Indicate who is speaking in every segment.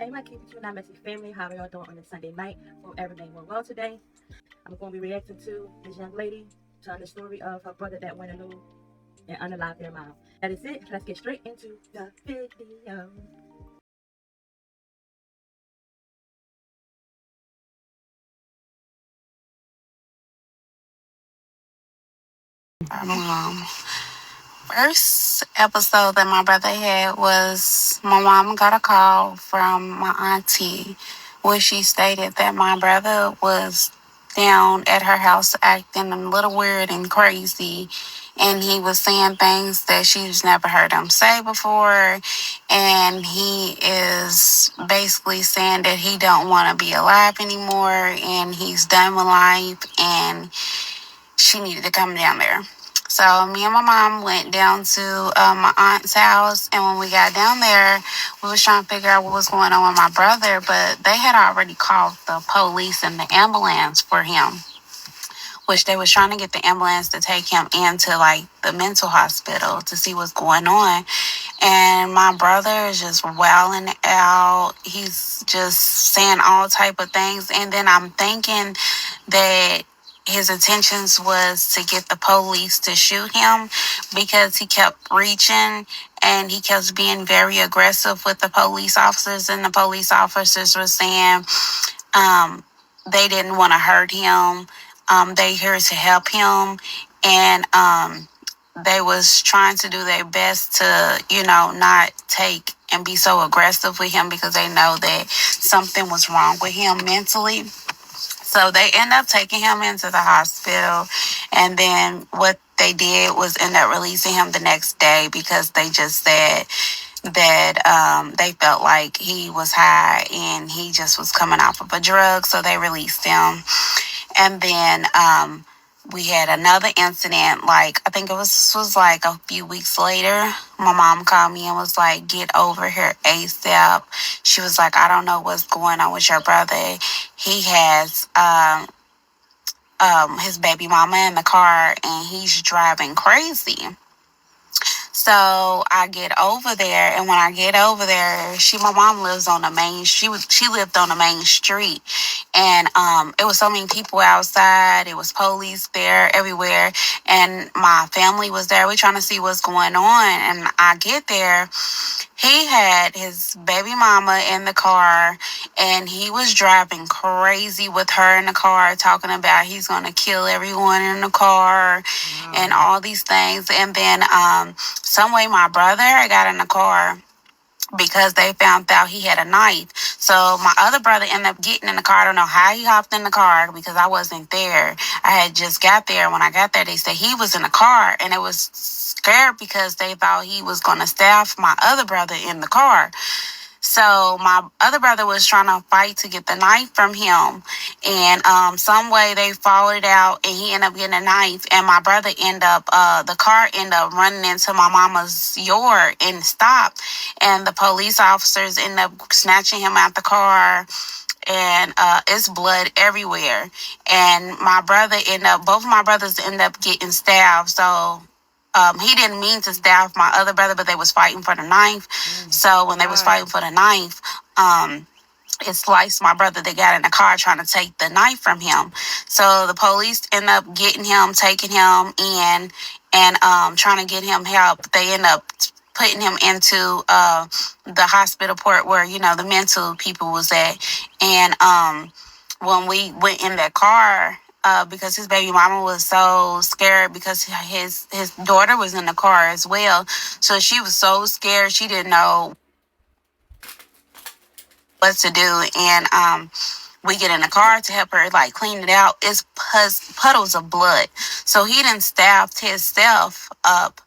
Speaker 1: Hey, my Keep It You Not Messy family, how are y'all doing on this Sunday night? Hope everything went well today. I'm going to be reacting to this young lady telling the story of her brother that went alone and unalived their mom. That is it. Let's get straight into the video.
Speaker 2: Mom. First episode that my brother had was my mom got a call from my auntie where she stated that my brother was down at her house acting a little weird and crazy. And he was saying things that she's never heard him say before. And he is basically saying that he don't want to be alive anymore and he's done with life and she needed to come down there. So me and my mom went down to my aunt's house, and when we got down there, we was trying to figure out what was going on with my brother, but they had already called the police and the ambulance for him, which they was trying to get the ambulance to take him into like the mental hospital to see what's going on. And my brother is just wailing out. He's just saying all type of things, and then I'm thinking that his intentions was to get the police to shoot him because he kept reaching and he kept being very aggressive with the police officers, and the police officers were saying they didn't want to hurt him. They here to help him, and they was trying to do their best to, not take and be so aggressive with him because they know that something was wrong with him mentally. So they end up taking him into the hospital, and then what they did was end up releasing him the next day because they just said that they felt like he was high and he just was coming off of a drug, so they released him. And then we had another incident, like I think it was like a few weeks later. My mom called me and was like, get over here ASAP. She was like, I don't know what's going on with your brother. He has his baby mama in the car and he's driving crazy. So I get over there, and when I get over there, my mom lives on the main. She lived on the main street, and it was so many people outside. It was police there everywhere, and my family was there. We trying to see what's going on, and I get there. He had his baby mama in the car, and he was driving crazy with her in the car, talking about he's going to kill everyone in the car and all these things. And then some way my brother got in the car because they found out he had a knife. So my other brother ended up getting in the car. I don't know how he hopped in the car because I wasn't there. I had just got there. When I got there, they said he was in the car, and it was scared because they thought he was going to stab my other brother in the car. So my other brother was trying to fight to get the knife from him, and some way they followed out, and he ended up getting a knife. And my brother the car ended up running into my mama's yard and stopped, and the police officers ended up snatching him out the car. And it's blood everywhere. And both of my brothers ended up getting stabbed. So he didn't mean to stab my other brother, but they was fighting for the knife. So when they was fighting for the knife, it sliced my brother. They got in the car trying to take the knife from him. So the police end up getting him, taking him in, and trying to get him help. They end up putting him into the hospital port where the mental people was at. And when we went in that car, because his baby mama was so scared because his daughter was in the car as well. So she was so scared. She didn't know what to do. And we get in the car to help her like clean it out. It's puddles of blood. So he done stabbed himself up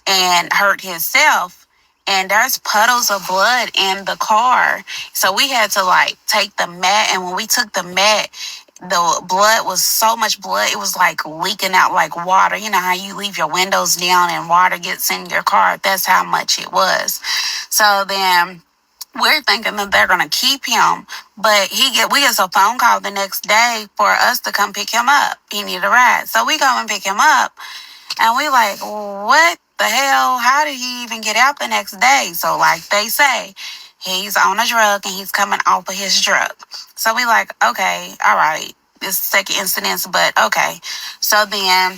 Speaker 2: and hurt himself. And there's puddles of blood in the car. So we had to like take the mat. And when we took the mat, the blood was so much blood. It was like leaking out like water. You know how you leave your windows down and water gets in your car? That's how much it was. So then we're thinking that they're going to keep him, but we get a phone call the next day for us to come pick him up. He needed a ride. So we go and pick him up, and we what the hell? How did he even get out the next day? So like they say, He's on a drug and he's coming off of his drug. So we like, okay, all right. This second incident, but okay. So then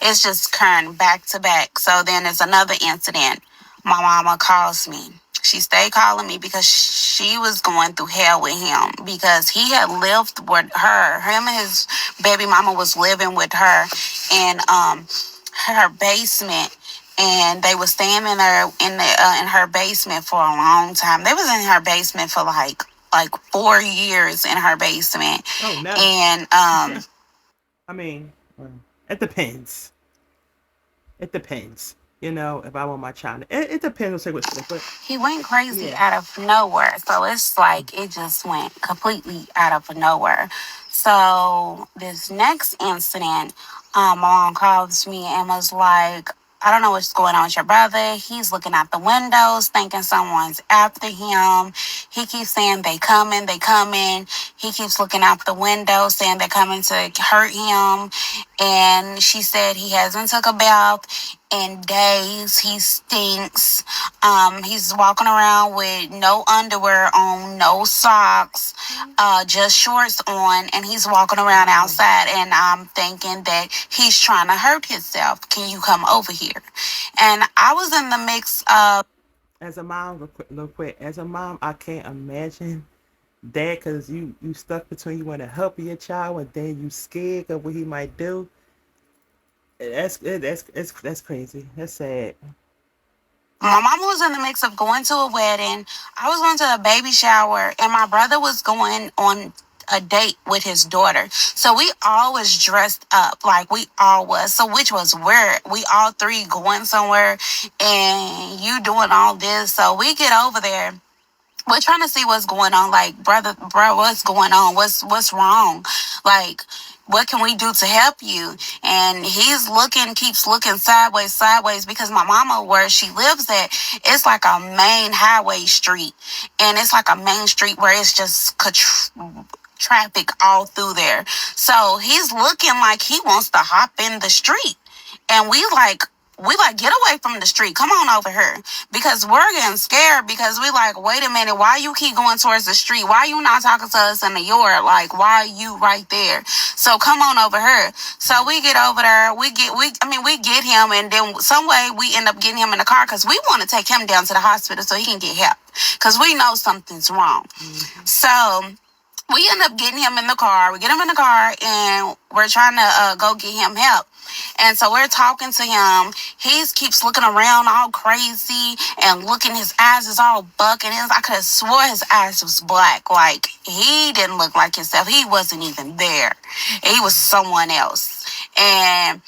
Speaker 2: it's just occurring back to back. So then there's another incident. My mama calls me. She stayed calling me because she was going through hell with him because he had lived with her. Him and his baby mama was living with her in her basement, and they was staying in in her basement for a long time. They was in her basement for like 4 years in her basement.
Speaker 3: Oh no.
Speaker 2: And
Speaker 3: I mean, well, it depends. It depends. You know, if I want my child, it depends on say what's but
Speaker 2: he went crazy
Speaker 3: yeah.
Speaker 2: out of nowhere. So it's like it just went completely out of nowhere. So this next incident, my mom calls me and was like, I don't know what's going on with your brother. He's looking out the windows, thinking someone's after him. He keeps saying they coming, they coming. He keeps looking out the window, saying they're coming to hurt him. And she said he hasn't took a bath in days. He stinks. He's walking around with no underwear on, no socks, just shorts on, and he's walking around outside. And I'm thinking that he's trying to hurt himself. Can you come over here? And I was in the mix of.
Speaker 3: As a mom, real quick, as a mom, I can't imagine that because you stuck between you want to help your child and then you scared of what he might do. That's crazy. That's sad.
Speaker 2: My mama was in the mix of going to a wedding. I was going to a baby shower, and my brother was going on a date with his daughter. So we all was dressed up, like we all was. So which was weird. We all three going somewhere, and you doing all this. So we get over there. We're trying to see what's going on. Like, bro, what's going on? What's wrong? Like, what can we do to help you? And he's keeps looking sideways, because my mama, where she lives at, it's like a main highway street. And it's like a main street where it's just traffic all through there. So he's looking like he wants to hop in the street. And we like, get away from the street. Come on over here. Because we're getting scared because we like, wait a minute, why you keep going towards the street? Why you not talking to us in the yard? Like, why are you right there? So come on over here. So we get over there. We get him, and then some way we end up getting him in the car because we want to take him down to the hospital so he can get help. Because we know something's wrong.
Speaker 3: Mm-hmm.
Speaker 2: So we end up getting him in the car. We get him in the car, and we're trying to go get him help. And so we're talking to him. He keeps looking around all crazy and looking. His eyes is all bucking. I could have swore his eyes was black. Like, he didn't look like himself. He wasn't even there. He was someone else. And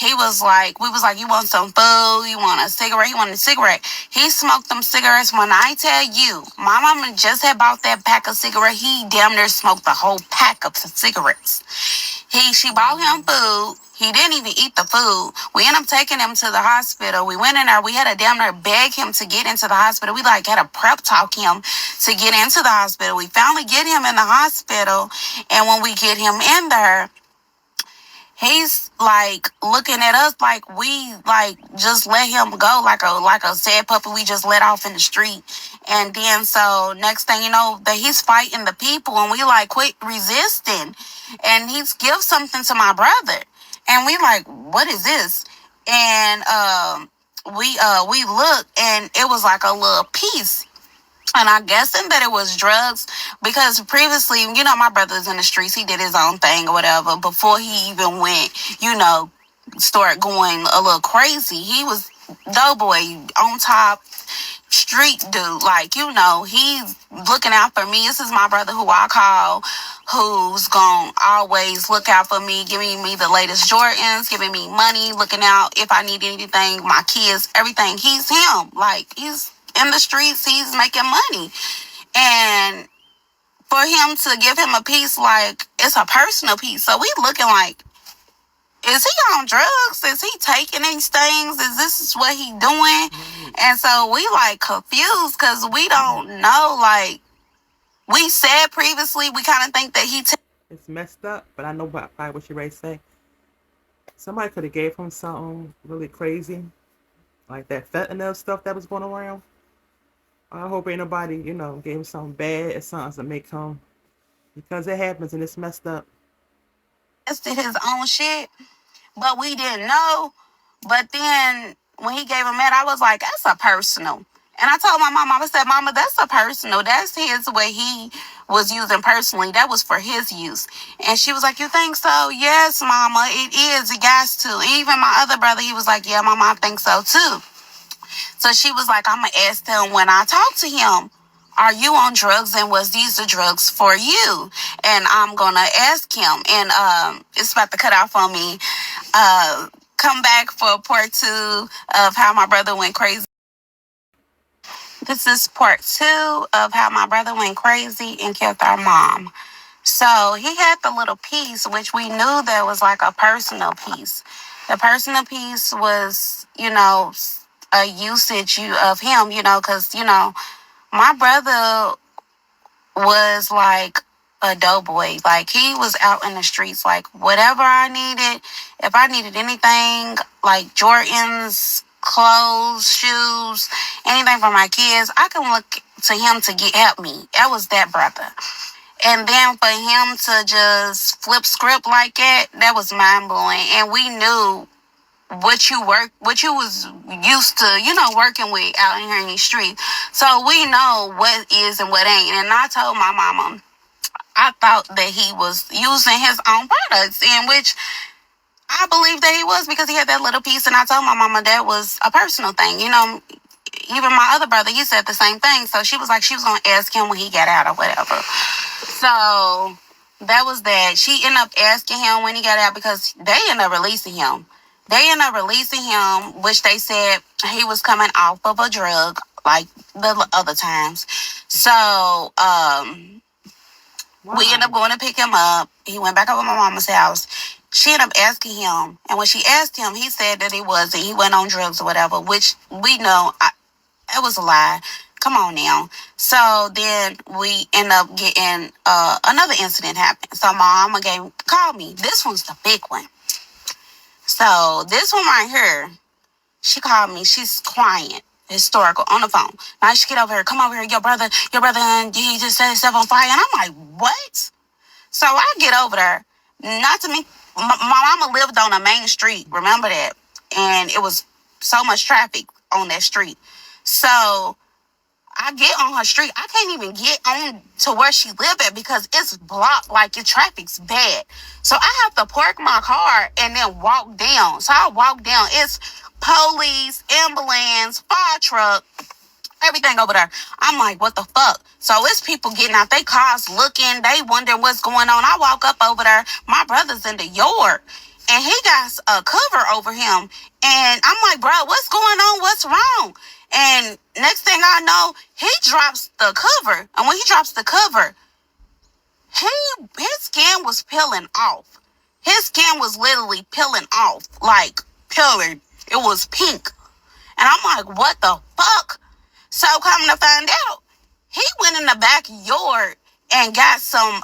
Speaker 2: we was like, you want some food? You want a cigarette? He wanted a cigarette. He smoked them cigarettes. When I tell you, my mama just had bought that pack of cigarettes. He damn near smoked the whole pack of cigarettes. She bought him food. He didn't even eat the food. We ended up taking him to the hospital. We went in there. We had to damn near beg him to get into the hospital. We like had to prep talk him to get into the hospital. We finally get him in the hospital. And when we get him in there, he's like looking at us like we like just let him go like a sad puppy we just let off in the street. And then so next thing you know, that he's fighting the people, and we like quit resisting, and he's give something to my brother, and we like, what is this? And we look, and it was like a little piece. And I'm guessing that it was drugs because previously, my brother's in the streets. He did his own thing or whatever. Before he even went, start going a little crazy. He was doughboy on top, street dude. Like, he's looking out for me. This is my brother who I call, who's going to always look out for me, giving me the latest Jordans, giving me money, looking out if I need anything, my kids, everything. He's him. Like, he's in the streets, he's making money. And for him to give him a piece, like, it's a personal piece. So we looking like, is he on drugs? Is he taking these things? Is this what he doing? And so we like confused because we don't know. Like we said previously, we kind of think that
Speaker 3: It's messed up, but I know probably what you ready to say. Somebody could have gave him something really crazy, like that fentanyl stuff that was going around. I hope ain't nobody, gave him something bad or something to make him, because it happens and it's messed up.
Speaker 2: Did his own shit, but we didn't know. But then when he gave him that, I was like, that's a personal. And I told my mom, I said, Mama, that's a personal. That's his way he was using personally. That was for his use. And she was like, you think so? Yes, Mama, it is. It got to. Even my other brother, he was like, yeah, Mama, I think so too. So she was like, I'm going to ask him when I talk to him, are you on drugs, and was these the drugs for you? And I'm going to ask him. And it's about to cut off on me. Come back for part 2 of how my brother went crazy. This is part 2 of how my brother went crazy and killed our mom. So he had the little piece, which we knew that was like a personal piece. The personal piece was, a usage of him, because, my brother was like a doughboy. Like, he was out in the streets, like, whatever I needed, if I needed anything, like Jordans, clothes, shoes, anything for my kids, I can look to him to help me. That was that brother. And then for him to just flip script like that was mind blowing. And we knew what you was used to, working with out here in the street. So we know what is and what ain't. And I told my mama, I thought that he was using his own products, in which I believe that he was, because he had that little piece. And I told my mama that was a personal thing. Even my other brother, he said the same thing. So she was like, she was going to ask him when he got out or whatever. So that was that. She ended up asking him when he got out, because they ended up releasing him. Which they said he was coming off of a drug like the other times. So we ended up going to pick him up. He went back up at my mama's house. She ended up asking him, and when she asked him, he said that he went on drugs or whatever, which we know it was a lie. Come on now. So then we end up getting another incident happen. So my mama called me. This one's the big one. So this one right here, she called me. She's crying, historical, on the phone. Now she get over here. Come over here. Your brother, he just set himself on fire. And I'm like, what? So I get over there. Not to me. My mama lived on a main street. Remember that? And it was so much traffic on that street. So I get on her street. I can't even get on to where she lived at, because it's blocked, like the traffic's bad. So I have to park my car and then walk down. So I walk down. It's police, ambulance, fire truck, everything over there. I'm like, what the fuck? So it's people getting out their cars looking. They wondering what's going on. I walk up over there. My brother's in the yard, and he got a cover over him. And I'm like, bro, what's going on? What's wrong? And next thing I know, he drops the cover. And when he drops the cover, his skin was peeling off. His skin was literally peeling off, like peeling. It was pink. And I'm like, what the fuck? So coming to find out, he went in the backyard and got some,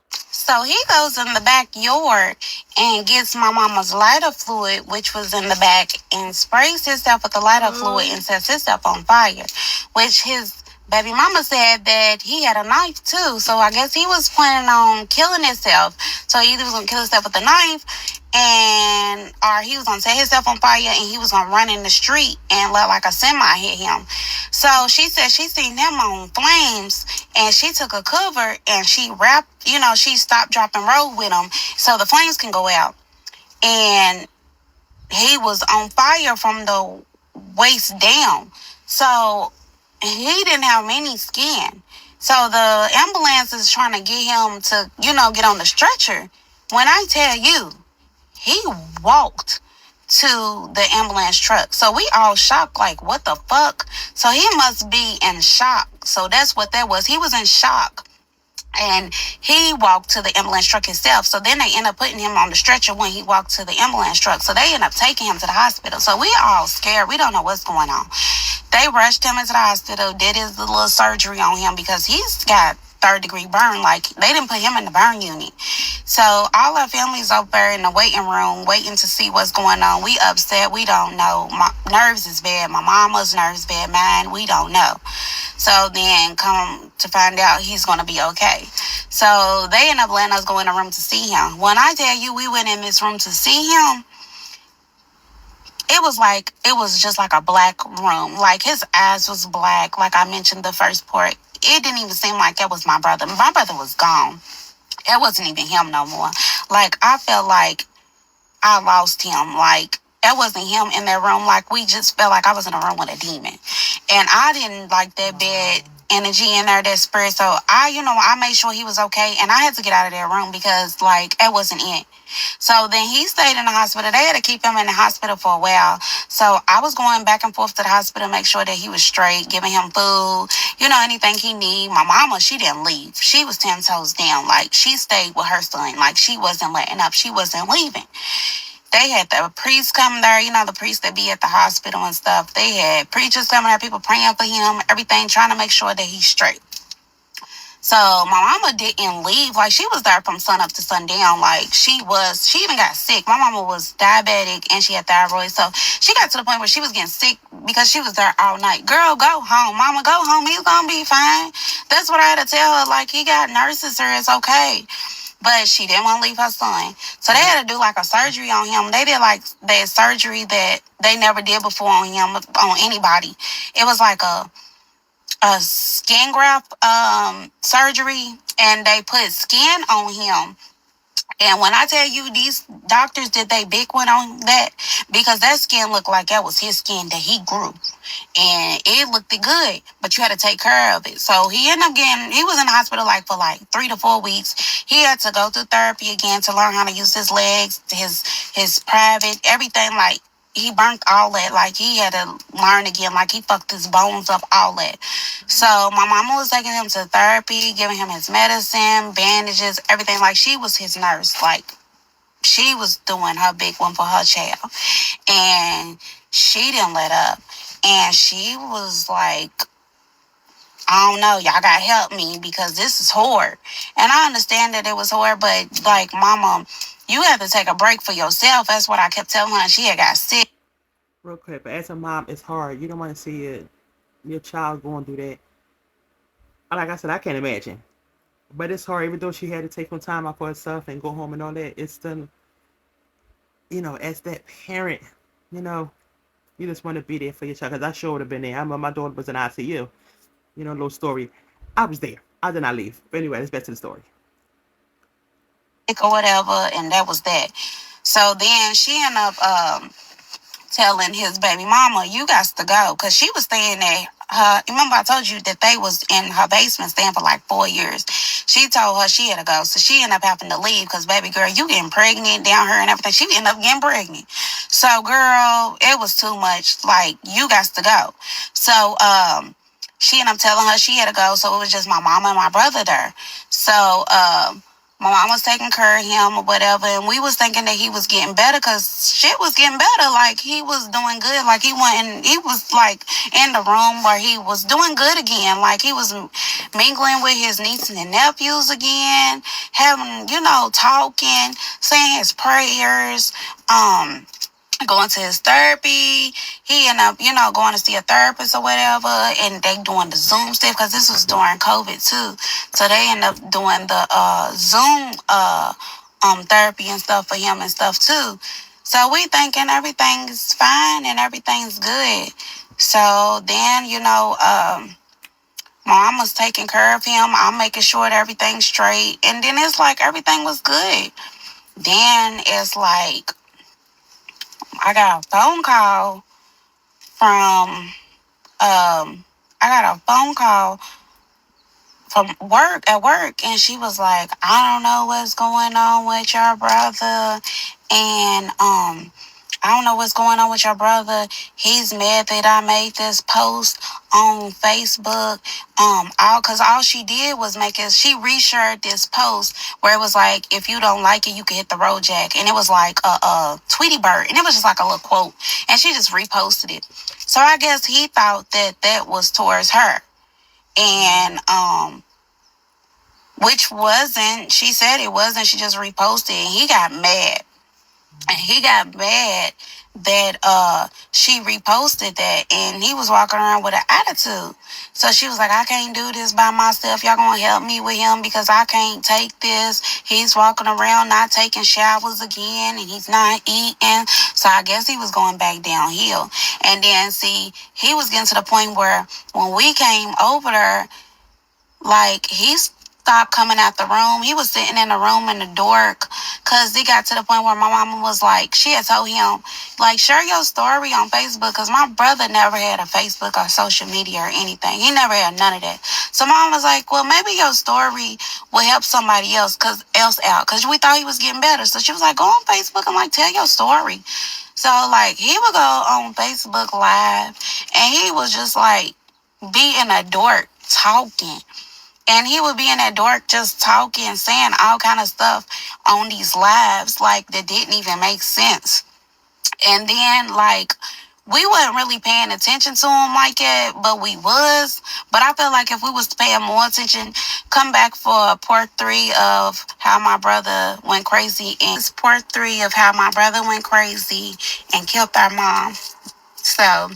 Speaker 2: so he goes in the backyard and gets my mama's lighter fluid, which was in the back, and sprays himself with the lighter fluid and sets himself on fire, which his baby mama said that he had a knife too. So I guess he was planning on killing himself. So he either was going to kill himself with a knife, or he was going to set himself on fire, and he was going to run in the street and let like a semi hit him. So she said she seen him on flames, and she took a cover and she wrapped, she stopped, dropping roll with him so the flames can go out. And he was on fire from the waist down. So he didn't have any skin. So the ambulance is trying to get him to, get on the stretcher. When I tell you, he walked to the ambulance truck. So we all shocked, like, what the fuck? So he must be in shock. So that's what that was. He was in shock. And he walked to the ambulance truck himself. So then they end up putting him on the stretcher when he walked to the ambulance truck. So they end up taking him to the hospital. So we all scared. We don't know what's going on. They rushed him into the hospital, did his little surgery on him, because he's got third-degree burn. Like, they didn't put him in the burn unit. So all our family's up there in the waiting room waiting to see what's going on. We upset. We don't know. My nerves is bad. My mama's nerves bad. Mine, we don't know. So then come to find out he's going to be okay. So they end up letting us go in the room to see him. When I tell you we went in this room to see him, it was just like a black room. Like, his eyes was black. Like I mentioned the first part, it didn't even seem like that was my brother. My brother was gone. It wasn't even him no more. Like, I felt like I lost him. Like, that wasn't him in that room. Like, we just felt like I was in a room with a demon. And I didn't like that bad energy in there, that spirit. So I made sure he was okay. And I had to get out of that room because, like, it wasn't it. So then he stayed in the hospital. They had to keep him in the hospital for a while. So I was going back and forth to the hospital to make sure that he was straight, giving him food, anything he need. My mama, she didn't leave. She was 10 toes down. Like, she stayed with her son. Like, she wasn't letting up. She wasn't leaving. They had the priests come there, the priests that be at the hospital and stuff. They had preachers coming there, people praying for him, everything, trying to make sure that he's straight. So my mama didn't leave. Like, she was there from sun up to sundown. Like, she even got sick. My mama was diabetic and she had thyroid. So she got to the point where she was getting sick because she was there all night. Girl, go home. Mama, go home. He's going to be fine. That's what I had to tell her. Like, he got nurses here. It's okay. But she didn't want to leave her son. So they had to do like a surgery on him. They did like that surgery that they never did before on him, on anybody. It was like a skin graft surgery, and they put skin on him. And when I tell you, these doctors did they big one on that, because that skin looked like that was his skin that he grew. And it looked good, but you had to take care of it. So he was in the hospital like for like 3 to 4 weeks. He had to go through therapy again to learn how to use his legs, his private, everything. Like, he burnt all that. Like, he had to learn again. Like, he fucked his bones up, all that. So my mama was taking him to therapy, giving him his medicine, bandages, everything. Like, she was his nurse. Like, she was doing her big one for her child. And she didn't let up. And she was like, I don't know, y'all gotta help me because this is hard. And I understand that it was hard, but like, mama, you have to take a break for yourself. That's what I kept telling her. She had got sick.
Speaker 3: Real quick, but as a mom, it's hard. You don't want to see your child going through that. Like I said, I can't imagine. But it's hard, even though she had to take some time out for herself and go home and all that. It's still, as that parent, you just want to be there for your child. Because I sure would have been there. I remember my daughter was in ICU. Little story. I was there. I did not leave. But anyway, let's back to the story.
Speaker 2: Or whatever, and that was that. So then she ended up telling his baby mama, you got to go, because she was staying there. Remember I told you that they was in her basement staying for like 4 years. She told her she had to go, so she ended up having to leave because, baby girl, you getting pregnant down here and everything. She ended up getting pregnant. So, girl, it was too much. Like, you got to go. So she ended up telling her she had to go, so it was just my mama and my brother there. So my mom was taking care of him or whatever, and we was thinking that he was getting better because shit was getting better. Like, he was doing good. Like, he was like in the room where he was doing good again. Like, he was mingling with his nieces and nephews again, having, talking, saying his prayers, going to his therapy. He ended up, going to see a therapist or whatever, and they doing the Zoom stuff because this was during COVID too. So they ended up doing the Zoom therapy and stuff for him and stuff too. So we thinking everything's fine and everything's good. So then, my mom was taking care of him. I'm making sure that everything's straight. And then it's like everything was good. Then it's like I got a phone call from at work, and she was like, I don't know what's going on with your brother, and I don't know what's going on with your brother. He's mad that I made this post on Facebook. All she did was she reshared this post where it was like, if you don't like it, you can hit the road jack. And it was like a Tweety Bird. And it was just like a little quote. And she just reposted it. So I guess he thought that was towards her. And which wasn't. She said it wasn't. She just reposted, and he got mad. And he got mad that she reposted that, and he was walking around with an attitude. So she was like, I can't do this by myself. Y'all gonna help me with him because I can't take this. He's walking around not taking showers again, and he's not eating. So I guess he was going back downhill. And then see, he was getting to the point where when we came over there, like, he stopped coming out the room. He was sitting in the room in the dark because it got to the point where my mama was like, she had told him, like, share your story on Facebook, because my brother never had a Facebook or social media or anything. He never had none of that. So mom was like, well, maybe your story will help somebody else out, because we thought he was getting better. So she was like, go on Facebook and, like, tell your story. So, like, he would go on Facebook Live, and he was just, like, be in a dork talking. And he would be in that dark just talking, saying all kind of stuff on these lives, like, that didn't even make sense. And then, like, we wasn't really paying attention to him like that, but we was. But I feel like if we was paying more attention, come back for part 3 of how my brother went crazy. And it's part 3 of how my brother went crazy and killed our mom. So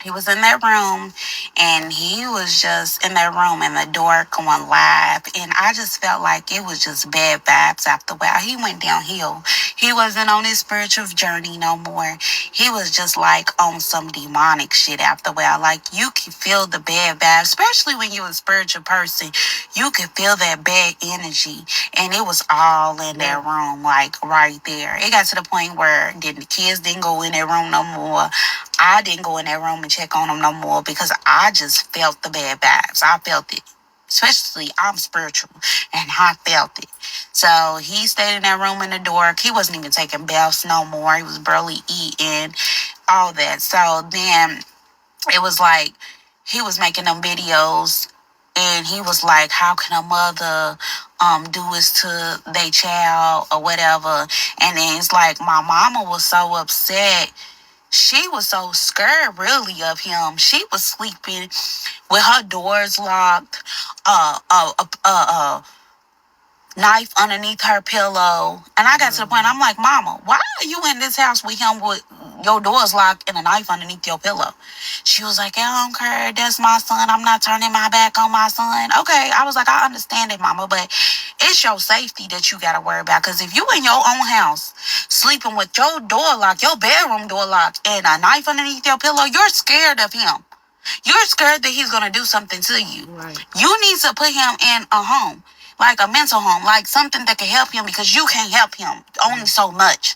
Speaker 2: he was in that room, and he was just in that room in the dark going live. And I just felt like it was just bad vibes after a while. He went downhill. He wasn't on his spiritual journey no more. He was just like on some demonic shit after a while. Like, you can feel the bad vibes, especially when you're a spiritual person. You can feel that bad energy. And it was all in that room, like right there. It got to the point where the kids didn't go in that room no more. I didn't go in that room and check on them no more because I just felt the bad vibes. I felt it. Especially, I'm spiritual, and I felt it. So he stayed in that room in the dark. He wasn't even taking baths no more. He was barely eating, all that. So then it was like he was making them videos, and he was like, how can a mother do this to their child or whatever? And then it's like my mama was so upset. She was so scared, really, of him. She was sleeping with her doors locked, uh, uh, uh, uh, uh knife underneath her pillow. And I got to the point, I'm like, Mama, why are you in this house with him with your doors locked and a knife underneath your pillow? She was like, I don't care. That's my son. I'm not turning my back on my son. Okay. I was like, I understand it, Mama, but it's your safety that you got to worry about. Because if you in your own house, sleeping with your door locked, your bedroom door locked, and a knife underneath your pillow, you're scared of him. You're scared that he's going to do something to you.
Speaker 3: Right.
Speaker 2: You need to put him in a home, like a mental home, like something that can help him, because you can't help him only so much.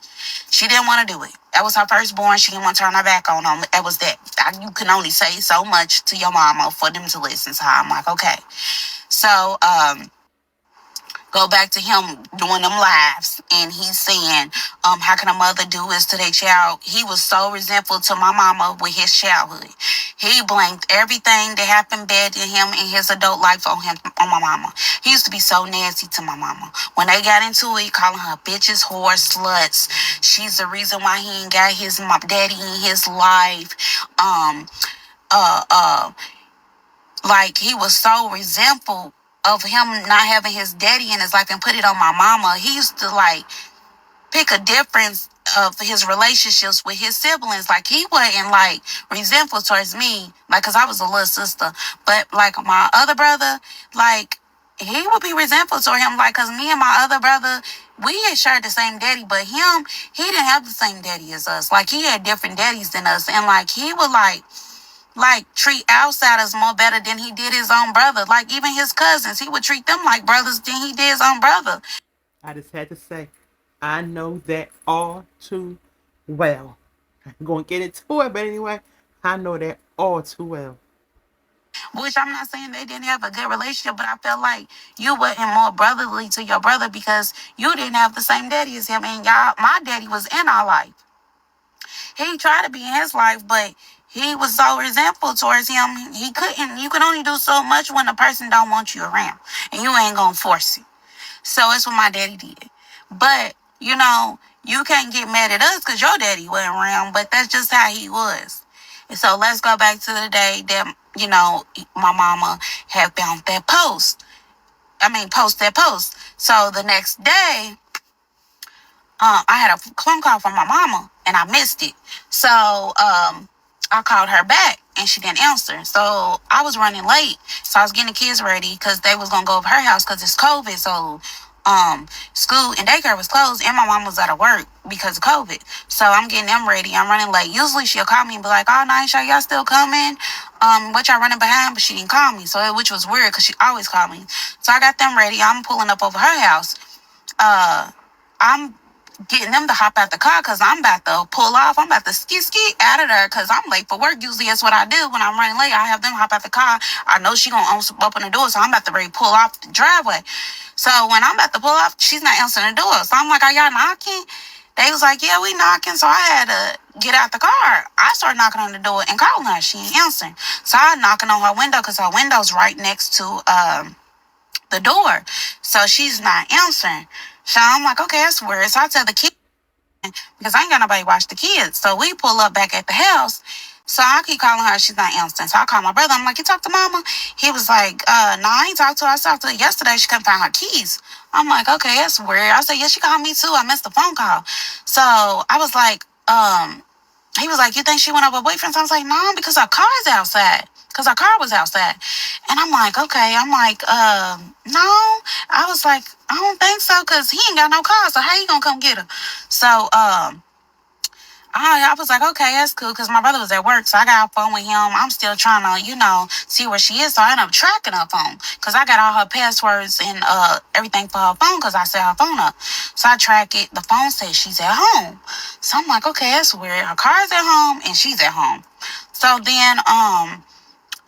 Speaker 2: She didn't want to do it. That was her firstborn. She didn't want to turn her back on him. That was that. You can only say so much to your mama for them to listen to her. I'm like, okay. So, go back to him doing them lives, and he's saying, how can a mother do this to their child? He was so resentful to my mama with his childhood. He blamed everything that happened bad to him in his adult life on my mama. He used to be so nasty to my mama. When they got into it, calling her bitches, whores, sluts. She's the reason why he ain't got his daddy in his life. Uh, uh, like, he was so resentful of him not having his daddy in his life and put it on my mama. He used to, like, pick a difference of his relationships with his siblings. Like, he wasn't, like, resentful towards me, like, because I was a little sister. But, like, my other brother, like, he would be resentful toward him, like, because me and my other brother, we had shared the same daddy, but him, he didn't have the same daddy as us. Like, he had different daddies than us. And, like, he would, like treat outsiders more better than he did his own brother. Like, even his cousins, he would treat them like brothers than he did his own brother.
Speaker 3: I just had to say, I know that all too well. I'm going to get into it, but anyway, I know that all too well.
Speaker 2: Which, I'm not saying they didn't have a good relationship, but I felt like you wasn't more brotherly to your brother because you didn't have the same daddy as him. And y'all, my daddy was in our life. He tried to be in his life, but he was so resentful towards him. He couldn't. You can only do so much when a person don't want you around, and you ain't gonna force it. So it's what my daddy did. But, you can't get mad at us because your daddy wasn't around, but that's just how he was. And so let's go back to the day that, my mama had found that post. post that post. So the next day, I had a phone call from my mama and I missed it. So I called her back and she didn't answer. So I was running late. So I was getting the kids ready because they was gonna go over her house because it's COVID. So school and daycare was closed and my mom was out of work because of COVID. So I'm getting them ready. I'm running late. Usually she'll call me and be like, "Oh, Nisha, y'all still coming? What y'all running behind?" But she didn't call me. So which was weird because she always called me. So I got them ready. I'm pulling up over her house. Uh, I'm getting them to hop out the car because I'm about to pull off. I'm about to ski out of there because I'm late for work. Usually that's what I do when I'm running late. I have them hop out the car. I know she gonna open the door, so I'm about to ready pull off the driveway. So when I'm about to pull off, she's not answering the door. So I'm like, "Are y'all knocking?" They was like, "Yeah, we knocking." So I had to get out the car. I started knocking on the door and calling her. She ain't answering. So I knocking on her window because her window's right next to the door. So she's not answering. So I'm like, okay, that's weird. So I tell the kid because I ain't got nobody watch the kids. So we pull up back at the house. So I keep calling her, she's not answering. So I call my brother. I'm like, "You talked to mama?" He was like, "No, I ain't talked to her. I talked to her yesterday. She couldn't find her keys." I'm like, "Okay, that's weird." I said, "Yeah, she called me too. I missed the phone call." So I was like, he was like, "You think she went over her boyfriend's?" I was like, "No, because her car's outside. Because her car was outside." And I'm like, okay. I'm like, no. I was like, "I don't think so, because he ain't got no car. So how you gonna come get her?" So I was like, okay, that's cool, because my brother was at work, so I got off phone with him. I'm still trying to, see where she is. So I ended up tracking her phone because I got all her passwords and everything for her phone because I set her phone up. So I track it. The phone says she's at home. So I'm like, okay, that's weird. Her car's at home and she's at home. So then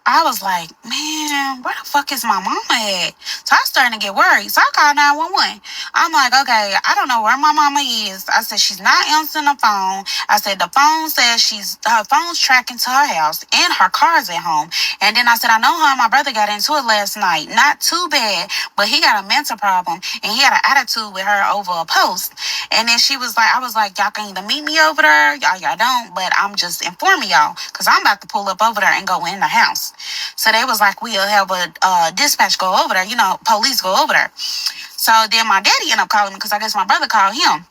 Speaker 2: I was like, "Man, where the fuck is my mama at?" So I starting to get worried. So I called 911. I'm like, okay, I don't know where my mama is. I said, she's not answering the phone. I said, the phone says her phone's tracking to her house and her car's at home. And then I said, I know her and my brother got into it last night. Not too bad, but he got a mental problem and he had an attitude with her over a post. And then I was like, "Y'all can either meet me over there, y'all don't, but I'm just informing y'all because I'm about to pull up over there and go in the house." So they was like, "We'll have a dispatch go over there, police go over there." So then my daddy ended up calling me because I guess my brother called him.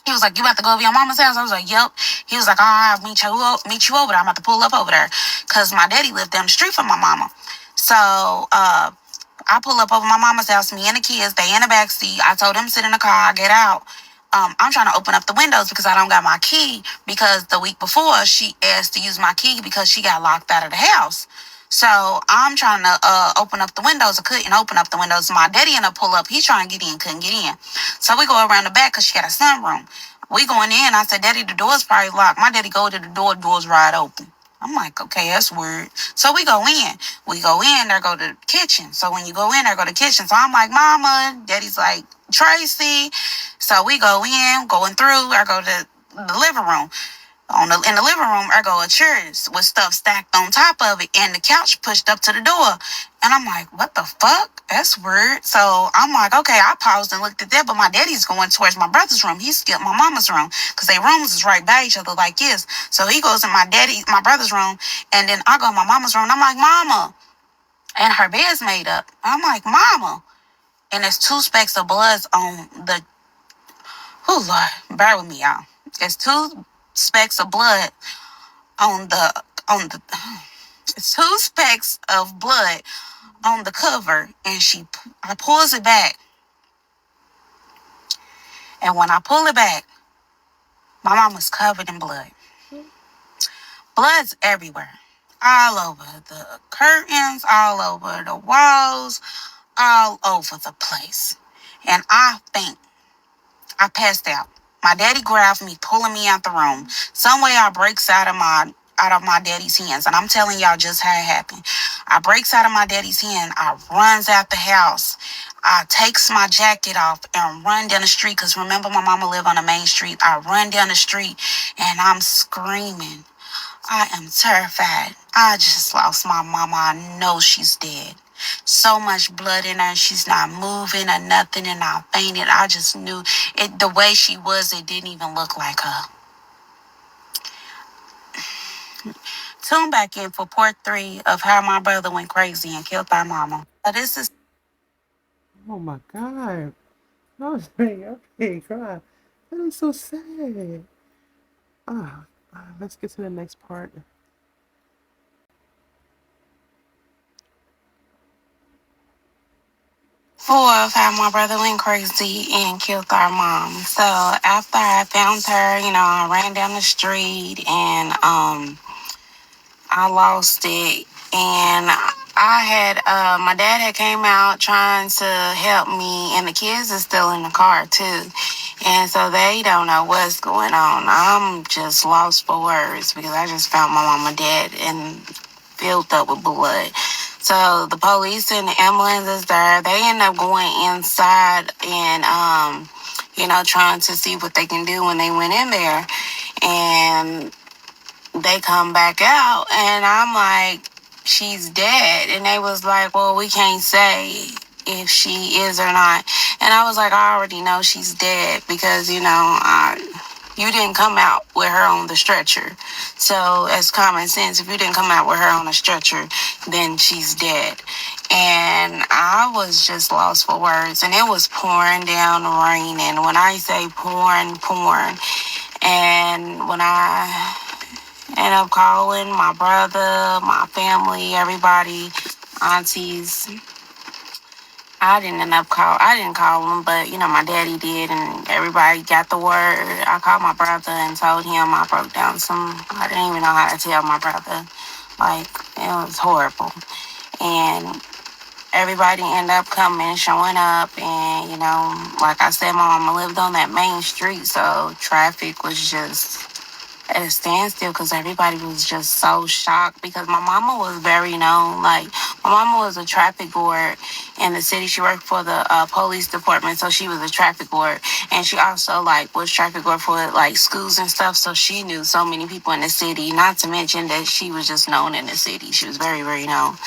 Speaker 2: He was like, "You about to go over your mama's house?" I was like, "Yep." He was like, "I'll meet you over there. I'm about to pull up over there." Because my daddy lived down the street from my mama. So I pull up over my mama's house, me and the kids, they in the back seat. I told them sit in the car, I get out. I'm trying to open up the windows because I don't got my key because the week before she asked to use my key because she got locked out of the house. So I'm trying to open up the windows. I couldn't open up the windows. My daddy ended up pull up. He trying to get in, couldn't get in. So we go around the back because she got a sunroom. We going in. I said, "Daddy, the door's probably locked." My daddy go to the door, door's wide open. I'm like, okay, that's weird. So we go in. We go in, there go to the kitchen. So when you go in, there go to the kitchen. So I'm like, "Mama." Daddy's like, "Tracy." So we go in, going through, I go to the living room. In the living room, I go a chairs with stuff stacked on top of it and the couch pushed up to the door. And I'm like, "What the fuck? That's weird." So I'm like, okay, I paused and looked at that, but my daddy's going towards my brother's room. He skipped my mama's room because their rooms is right by each other like this. So he goes in my brother's room, and then I go in my mama's room. And I'm like, "Mama." And her bed's made up. I'm like, "Mama." And there's two specks of blood on the, oh Lord, bear with me, y'all. There's two specks of blood on the it's two specks of blood on the cover, and I pulls it back, and when I pull it back, my mama's covered in blood. Blood's everywhere, all over the curtains, all over the walls, all over the place. And I think I passed out. My daddy grabbed me, pulling me out the room. Some way I breaks out of my daddy's hands. And I'm telling y'all just how it happened. I breaks out of my daddy's hand. I runs out the house. I takes my jacket off and run down the street. Because remember, my mama lived on the main street. I run down the street and I'm screaming. I am terrified. I just lost my mama. I know she's dead. So much blood in her. She's not moving or nothing. And I fainted. I just knew it. The way she was, it didn't even look like her. Tune back in for part 3 of how my brother went crazy and killed our mama. This is
Speaker 3: Oh my God. I was like, okay, cry. That is so sad. Ah, let's get to the next part.
Speaker 2: 4 of how my brother went crazy and killed our mom. So after I found her, I ran down the street and I lost it. And I had my dad had came out trying to help me, and the kids are still in the car too. And so they don't know what's going on. I'm just lost for words because I just found my mama dead and filled up with blood. So the police and the ambulance is there. They end up going inside and trying to see what they can do when they went in there. And they come back out and I'm like, she's dead. And they was like, well, we can't say if she is or not. And I was like, I already know she's dead because, you didn't come out with her on the stretcher. So it's common sense. If you didn't come out with her on a stretcher, then she's dead. And I was just lost for words. And it was pouring down raining. When I say pouring, pouring. And when I ended up calling my brother, my family, everybody, aunties. I didn't call him, but my daddy did, and everybody got the word. I called my brother and told him I broke down I didn't even know how to tell my brother. Like, it was horrible. And everybody ended up coming, showing up, and, like I said, my mama lived on that main street, so traffic was just at a standstill because everybody was just so shocked because my mama was very known. Like, my mama was a traffic ward in the city. She worked for the police department, so she was a traffic ward. And she also, like, was traffic ward for, like, schools and stuff, so she knew so many people in the city, not to mention that she was just known in the city. She was very, very known.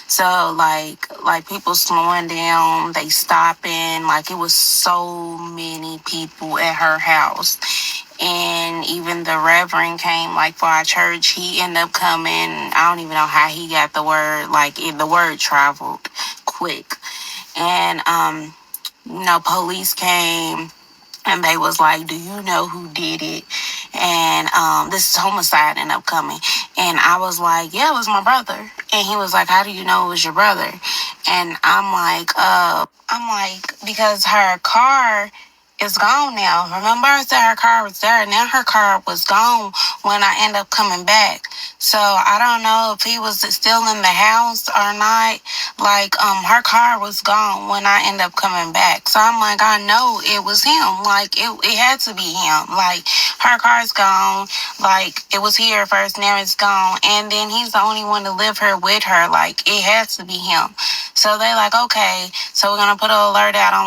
Speaker 2: So like people slowing down, they stopping, like it was so many people at her house. And even the reverend came like for our church. He ended up coming. I don't even know how he got the word. Like the word traveled quick. And police came and they was like, do you know who did it? And this is homicide ended up coming. And I was like, yeah, it was my brother. And he was like, how do you know it was your brother? And I'm like, because her car is gone now. Remember I said her car was there. Now her car was gone when I end up coming back. So I don't know if he was still in the house or not. Like, her car was gone when I end up coming back. So I'm like, I know it was him. Like, it had to be him. Like, her car's gone. Like, it was here first, now it's gone. And then he's the only one to live here with her. Like, it had to be him. So they like, okay, so we're gonna put an alert out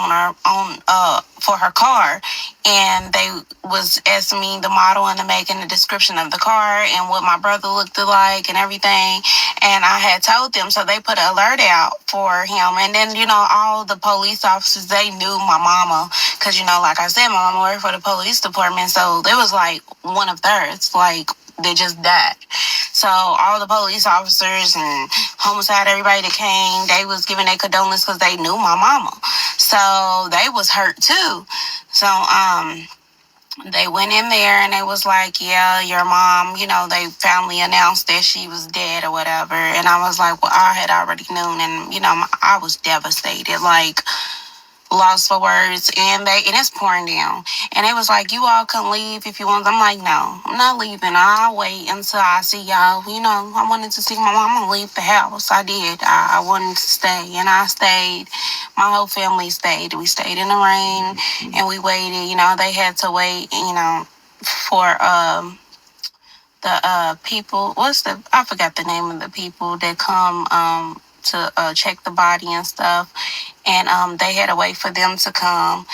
Speaker 2: for her car. And they was asking me the model and the make and the description of the car and what my brother looked like and everything. And I had told them, so they put an alert out for him. And then, all the police officers, they knew my mama. Because, like I said, my mama worked for the police department. So there was like one of theirs, like they just died. So all the police officers and homicide, everybody that came, they was giving their condolences because they knew my mama. So they was hurt too. So, they went in there and they was like, yeah, your mom, they finally announced that she was dead or whatever. And I was like, well, I had already known. And, I was devastated, like lost for words. And it's pouring down. And it was like, you all can leave if you want. I'm like, no, I'm not leaving. I'll wait until I see y'all. I wanted to see my mom. I'm going to leave the house. I did. I wanted to stay. And I stayed. My whole family stayed. We stayed in the rain and we waited. They had to wait, for the people. I forgot the name of the people that come to check the body and stuff. And they had to wait for them to come.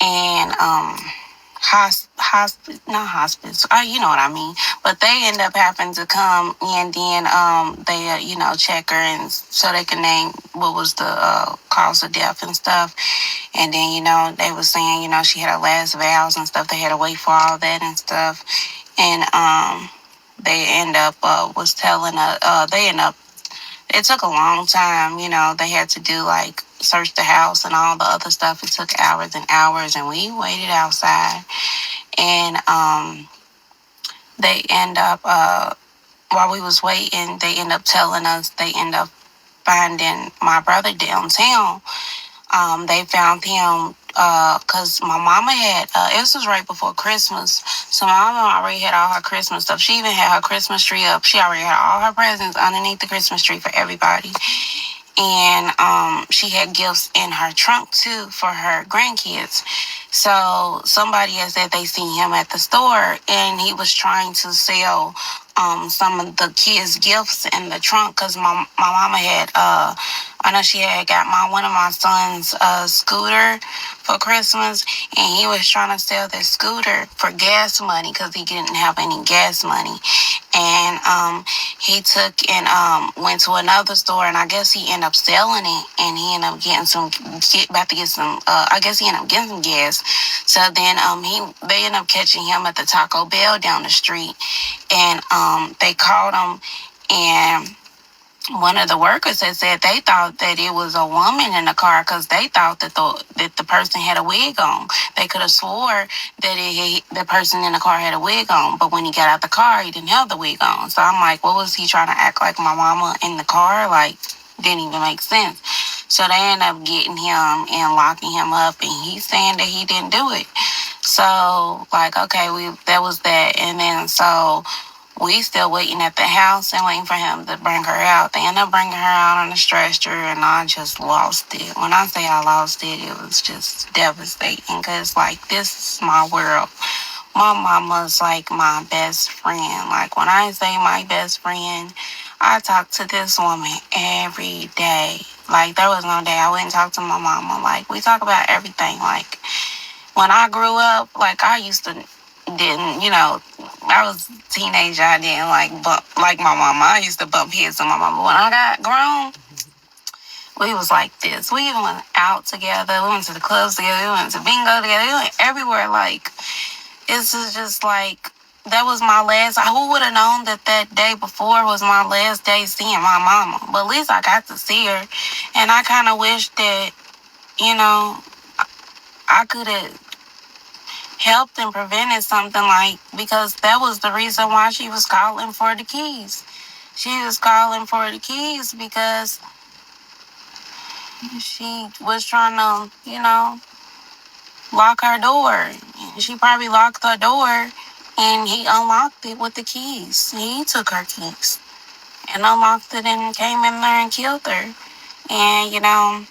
Speaker 2: And not hospice, you know what I mean. But they end up having to come and then they check her and so they can name what was the cause of death and stuff. And then they were saying she had her last vows and stuff. They had to wait for all that and stuff. And they end up was telling they end up it took a long time. They had to do like search the house and all the other stuff. It took hours and hours, and we waited outside. And they end up while we was waiting, they end up telling us they end up finding my brother downtown. They found him because my mama had, this was right before Christmas. So my mama already had all her Christmas stuff. She even had her Christmas tree up. She already had all her presents underneath the Christmas tree for everybody. And she had gifts in her trunk too for her grandkids. So somebody had said they seen him at the store, and he was trying to sell some of the kids' gifts in the trunk because my mama had I know she had got one of my sons a scooter for Christmas, and he was trying to sell this scooter for gas money because he didn't have any gas money. And he took and went to another store, and I guess he ended up selling it, and he ended up about to get some. I guess he ended up getting some gas. So then they ended up catching him at the Taco Bell down the street, and they called him, and one of the workers had said they thought that it was a woman in the car because they thought that the person had a wig on. They could have swore that the person in the car had a wig on, but when he got out the car, he didn't have the wig on. So I'm like, what was he trying to act like my mama in the car? Like, didn't even make sense. So they ended up getting him and locking him up, and he's saying that he didn't do it. So like, okay, that was that, and then so we still waiting at the house and waiting for him to bring her out. They end up bringing her out on a stretcher, and I just lost it. When I say I lost it, it was just devastating because, like, this is my world. My mama's like my best friend. Like, when I say my best friend, I talk to this woman every day. Like, there was no day I wouldn't talk to my mama. Like, we talk about everything. Like, when I grew up, like, I used to didn't, I was a teenager. I didn't like bump like my mama. I used to bump heads with my mama. When I got grown, we was like this. We even went out together. We went to the clubs together. We went to bingo together. We went everywhere. Like, this is just like, that was my last. Who would have known that day before was my last day seeing my mama? But at least I got to see her. And I kind of wish that, I could have helped and prevented something, like, because that was the reason why she was calling for the keys. She was calling for the keys because she was trying to, lock her door. She probably locked her door, and he unlocked it with the keys. He took her keys and unlocked it and came in there and killed her. And,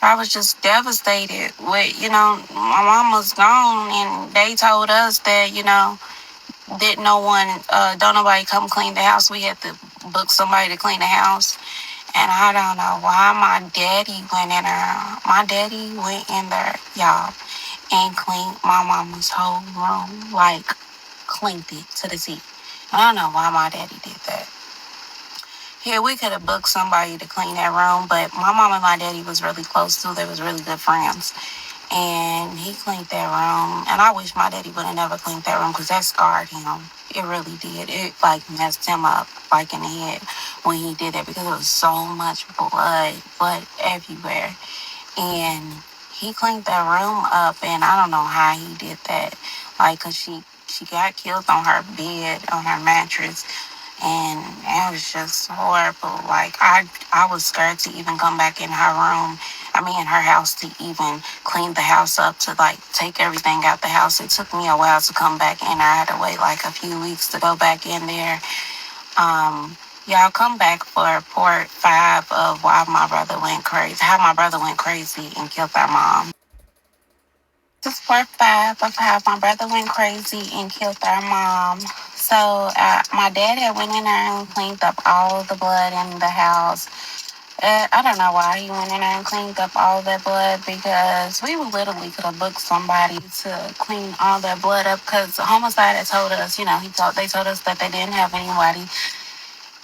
Speaker 2: I was just devastated with, my mom was gone, and they told us that, didn't no one, don't nobody come clean the house. We had to book somebody to clean the house. And I don't know why my daddy went in there. My daddy went in there, y'all, and cleaned my mama's whole room. Like, cleaned it to the T. I don't know why my daddy did that. Yeah, we could have booked somebody to clean that room, but my mom and my daddy was really close too. They was really good friends. And he cleaned that room. And I wish my daddy would have never cleaned that room because that scarred him. It really did. It, like, messed him up, like, in the head when he did that because there was so much blood everywhere. And he cleaned that room up, and I don't know how he did that. Like, because she got killed on her bed, on her mattress. And it was just horrible. Like, I was scared to even come back in her room. I mean, in her house, to even clean the house up, to, like, take everything out the house. It took me a while to come back in. I had to wait like a few weeks to go back in there. Y'all come back for part 5 of why my brother went crazy, how my brother went crazy and killed our mom. This is part 5 of how my brother went crazy and killed our mom. So my dad had went in there and cleaned up all the blood in the house. I don't know why he went in there and cleaned up all that blood, because we literally could have booked somebody to clean all that blood up, because homicide had told us, they told us that they didn't have anybody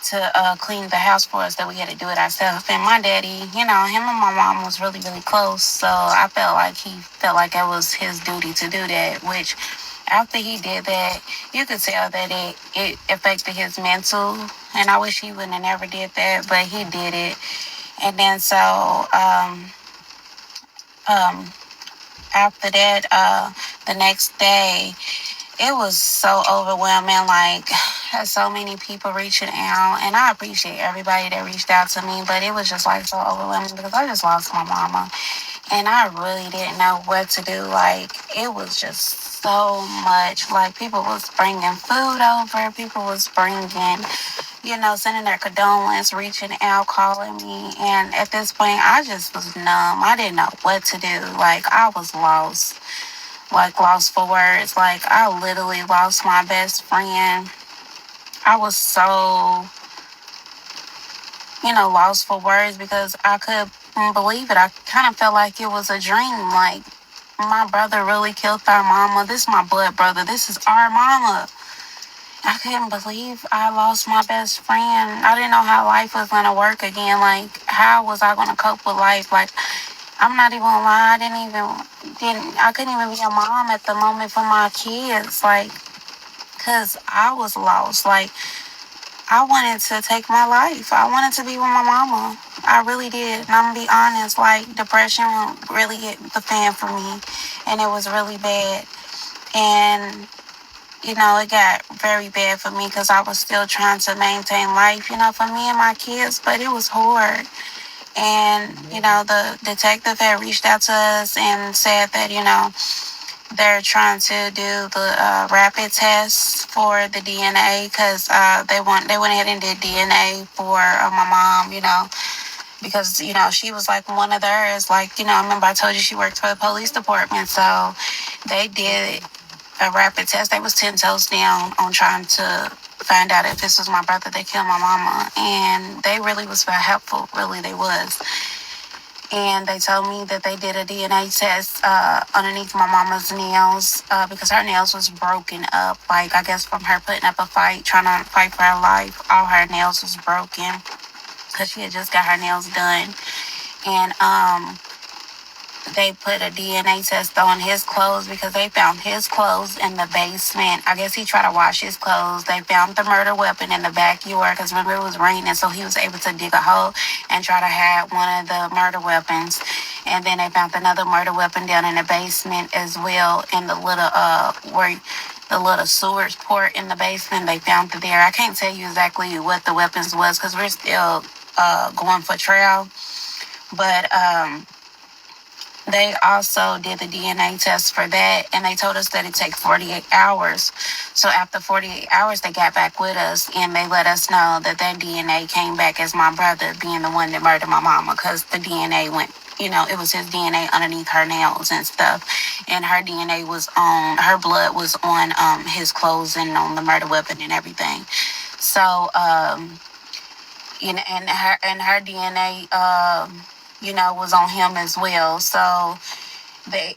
Speaker 2: to clean the house for us, that we had to do it ourselves. And my daddy, him and my mom was really, really close. So I felt like he felt like it was his duty to do that, which after he did that, you could tell that it affected his mental And I wish he wouldn't have never did that, but he did it. And then um, after that, the next day, it was so overwhelming. Like, had so many people reaching out, and I appreciate everybody that reached out to me, but it was just like so overwhelming because I just lost my mama, and I really didn't know what to do. Like, it was just so much. Like, people was bringing food over, people was bringing, sending their condolence, reaching out, calling me. And at this point, I just was numb. I didn't know what to do. Like, I was lost, like, lost for words. Like, I literally lost my best friend. I was so, lost for words because I couldn't believe it. I kind of felt like it was a dream. Like, my brother really killed our mama. This is my blood brother. This is our mama. I couldn't believe I lost my best friend. I didn't know how life was gonna work again. Like, how was I gonna cope with life? Like, I'm not even gonna lie. I couldn't even be a mom at the moment for my kids. Like, cause I was lost. Like, I wanted to take my life. I wanted to be with my mama. I really did. And I'm gonna be honest. Like, depression really hit the fan for me, and it was really bad. And it got very bad for me because I was still trying to maintain life, for me and my kids, but it was hard. And, the detective had reached out to us and said that, they're trying to do the rapid tests for the DNA because they went ahead and did DNA for my mom, because, she was like one of theirs. Like, I remember I told you she worked for the police department. So they did a rapid test. They was 10 toes down on trying to find out if this was my brother that killed my mama. And they really was very helpful. Really, they was. And they told me that they did a DNA test underneath my mama's nails because her nails was broken up. Like, I guess from her putting up a fight, trying to fight for her life, all her nails was broken because she had just got her nails done. And they put a DNA test on his clothes because they found his clothes in the basement. I guess he tried to wash his clothes. They found the murder weapon in the backyard because remember it was raining, so he was able to dig a hole and try to hide one of the murder weapons. And then they found another murder weapon down in the basement as well in the little where the little sewage port in the basement. They found it there. I can't tell you exactly what the weapons was because we're still going for trial, but they also did the DNA test for that, and they told us that it takes 48 hours. So after 48 hours, they got back with us, and they let us know that their DNA came back as my brother being the one that murdered my mama, because the DNA went, it was his DNA underneath her nails and stuff, and her DNA was on, her blood was on his clothes and on the murder weapon and everything. So, and her DNA, was on him as well. So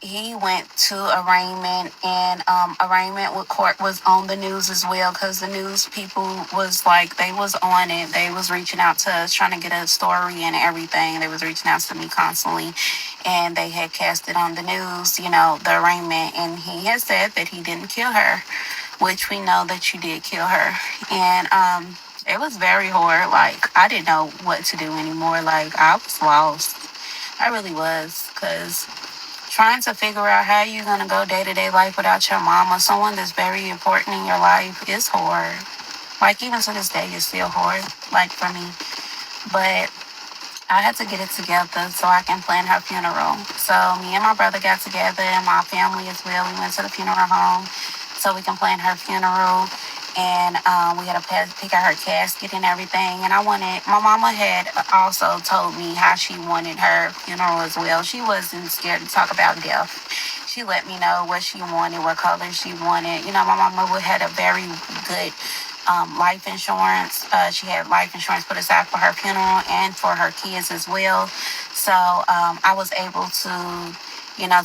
Speaker 2: he went to arraignment, and arraignment with court was on the news as well because the news people was like, they was on it. They was reaching out to us trying to get a story and everything. They was reaching out to me constantly, and they had cast it on the news, the arraignment, and he had said that he didn't kill her, which we know that you did kill her. And it was very hard. Like, I didn't know what to do anymore. Like, I was lost. I really was, because trying to figure out how you're going to go day-to-day life without your mama, someone that's very important in your life, is hard. Like, even to this day, it's still hard, like, for me. But I had to get it together so I can plan her funeral. So me and my brother got together, and my family as well. We went to the funeral home so we can plan her funeral. And we had to pick out her casket and everything. And my mama had also told me how she wanted her funeral as well. She wasn't scared to talk about death. She let me know what she wanted, what color she wanted. My mama had a very good life insurance. She had life insurance put aside for her funeral and for her kids as well. So I was able to,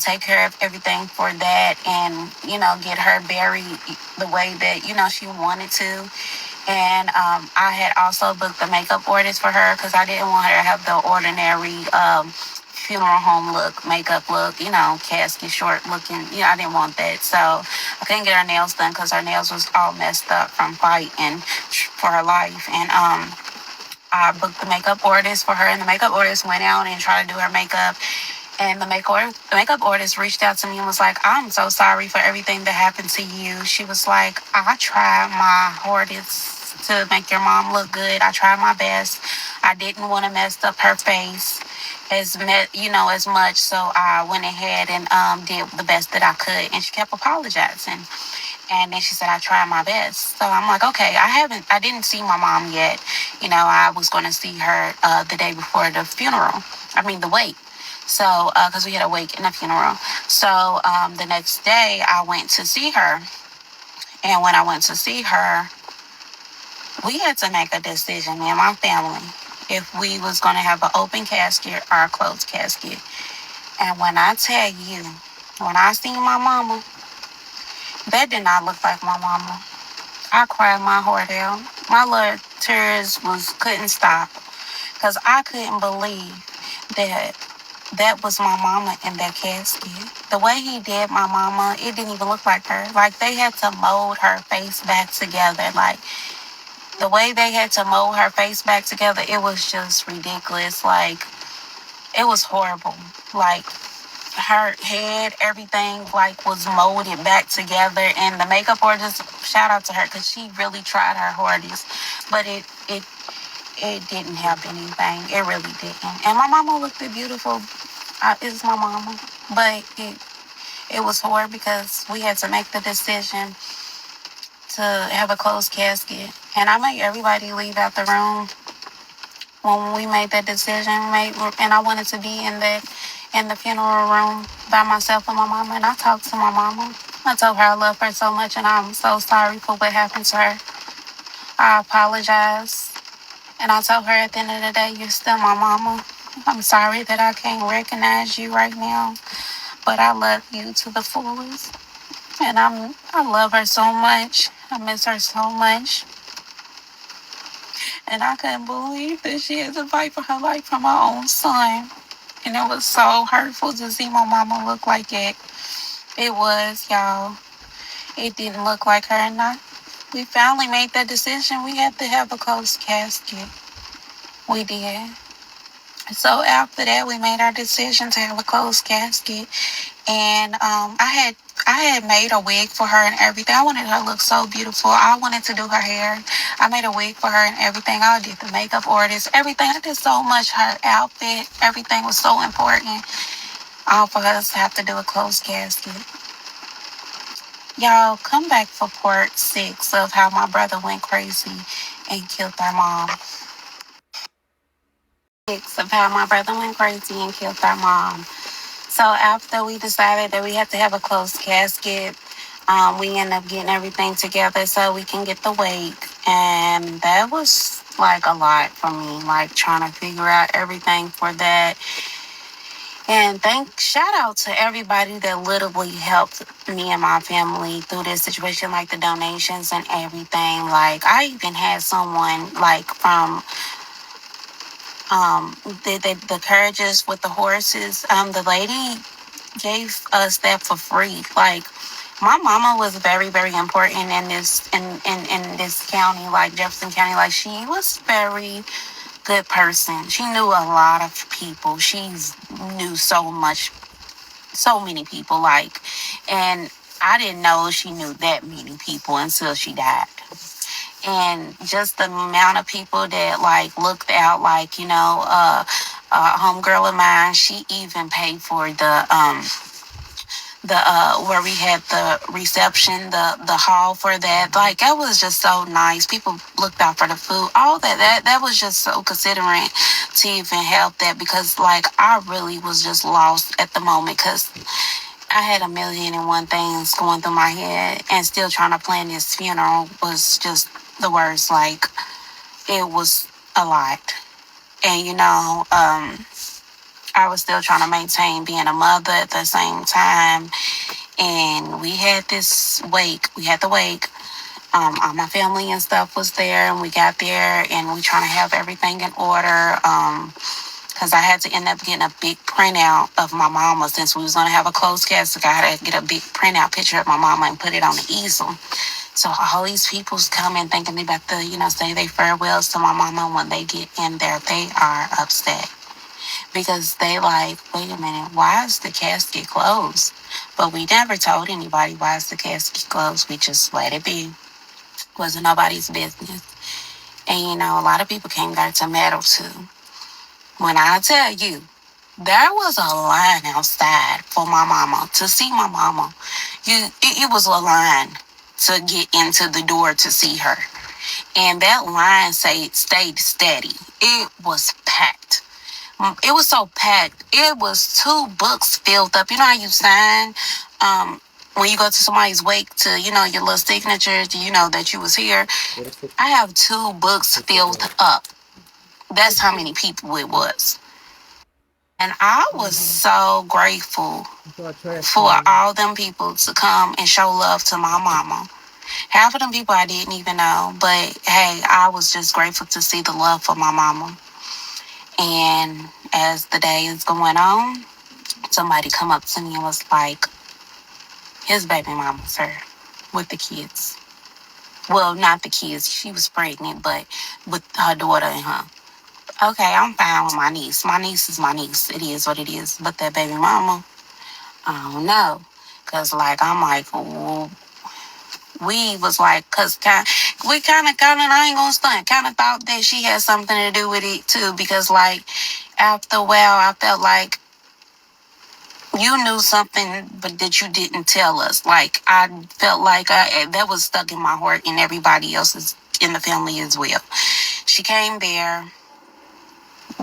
Speaker 2: take care of everything for that, and, get her buried the way that, she wanted to. And I had also booked the makeup orders for her because I didn't want her to have the ordinary funeral home look, makeup look, casket short looking. I didn't want that. So I couldn't get her nails done because her nails was all messed up from fighting for her life. And I booked the makeup artist for her, and the makeup artist went out and tried to do her makeup. And the makeup artist reached out to me and was like, "I'm so sorry for everything that happened to you." She was like, "I tried my hardest to make your mom look good. I tried my best. I didn't want to mess up her face as much. So I went ahead and did the best that I could." And she kept apologizing. And then she said, "I tried my best." So I'm like, okay, I didn't see my mom yet. I was going to see her the day before the funeral. I mean, the wake. So, because we had a wake and a funeral. So, the next day I went to see her. And when I went to see her, we had to make a decision, me and my family, if we was going to have an open casket or a closed casket. And when I tell you, when I seen my mama, that did not look like my mama. I cried my heart out. My little tears couldn't stop because I couldn't believe that that was my mama in that casket. The way he did my mama, it didn't even look like her. Like they had to mold her face back together. Like the way they had to mold her face back together, it was just ridiculous. Like it was horrible. Like her head, everything like was molded back together. And the makeup artist, shout out to her because she really tried her hardest, but it didn't help anything. It really didn't. And my mama looked beautiful. It's my mama, but it was hard because we had to make the decision to have a closed casket, and I made everybody leave out the room when we made that decision. And I wanted to be in the funeral room by myself and my mama, and I talked to my mama. I told her I love her so much, and I'm so sorry for what happened to her. I apologize, and I told her at the end of the day, you're still my mama. I'm sorry that I can't recognize you right now, but I love you to the fullest. And I love her so much. I miss her so much. And I couldn't believe that she had to fight for her life from her own son. And it was so hurtful to see my mama look like it. It was, y'all. It didn't look like her. And we finally made that decision. We had to have a closed casket. We did. So after that, we made our decision to have a closed casket. And I had made a wig for her and everything. I wanted her to look so beautiful. I wanted to do her hair. I made a wig for her and everything. I did the makeup artist, everything. I did so much. Her outfit, everything was so important. All for us to have to do a closed casket. Y'all, come back for part 6 of how my brother went crazy and killed our mom. 6 of how my brother went crazy and killed our mom. So after we decided that we had to have a closed casket, we ended up getting everything together so we can get the wake. And that was like a lot for me, like trying to figure out everything for that. And shout out to everybody that literally helped me and my family through this situation, like the donations and everything. Like I even had someone like from the carriages with the horses. The lady gave us that for free. Like my mama was very, very important in this county, like Jefferson County. Like she was very good person. She knew a lot of people. She knew so many people. Like, and I didn't know she knew that many people until she died. And just the amount of people that like looked out, like homegirl of mine, she even paid for the where we had the reception, the hall for that. Like that was just so nice. People looked out for the food, all that was just so considerate to even help that, because like I really was just lost at the moment because I had a million and one things going through my head, and still trying to plan this funeral was just the worst. Like it was a lot. And I was still trying to maintain being a mother at the same time. And we had this wake. We had the wake. All my family and stuff was there, and we got there, and we trying to have everything in order. because I had to end up getting a big printout of my mama since we was gonna have a closed casket. I had to get a big printout picture of my mama and put it on the easel. So all these people's coming thinking they about to, say they farewells to my mama. When they get in there, they are upset because they like, wait a minute, why is the casket closed? But we never told anybody why is the casket closed. We just let it be. Wasn't nobody's business. And a lot of people came there to meddle too. When I tell you, there was a line outside for my mama to see my mama. It was a line to get into the door to see her. And that line stayed steady. It was packed. It was so packed. It was 2 books filled up. You know how you sign when you go to somebody's wake to, your little signature, that you was here. I have 2 books filled up. That's how many people it was. And I was so grateful for all them people to come and show love to my mama. Half of them people I didn't even know, but hey, I was just grateful to see the love for my mama. And as the day is going on, somebody come up to me and was like, his baby mama, sir, with the kids. Well, not the kids. She was pregnant, but with her daughter and her. Okay, I'm fine with my niece. My niece is my niece. It is what it is. But that baby mama, I don't know. Because, I'm like, well, we was like, we kind of, I ain't gonna stunt, kind of thought that she had something to do with it too. Because, after a while, I felt like you knew something, but that you didn't tell us. I felt like that was stuck in my heart and everybody else's in the family as well. She came there.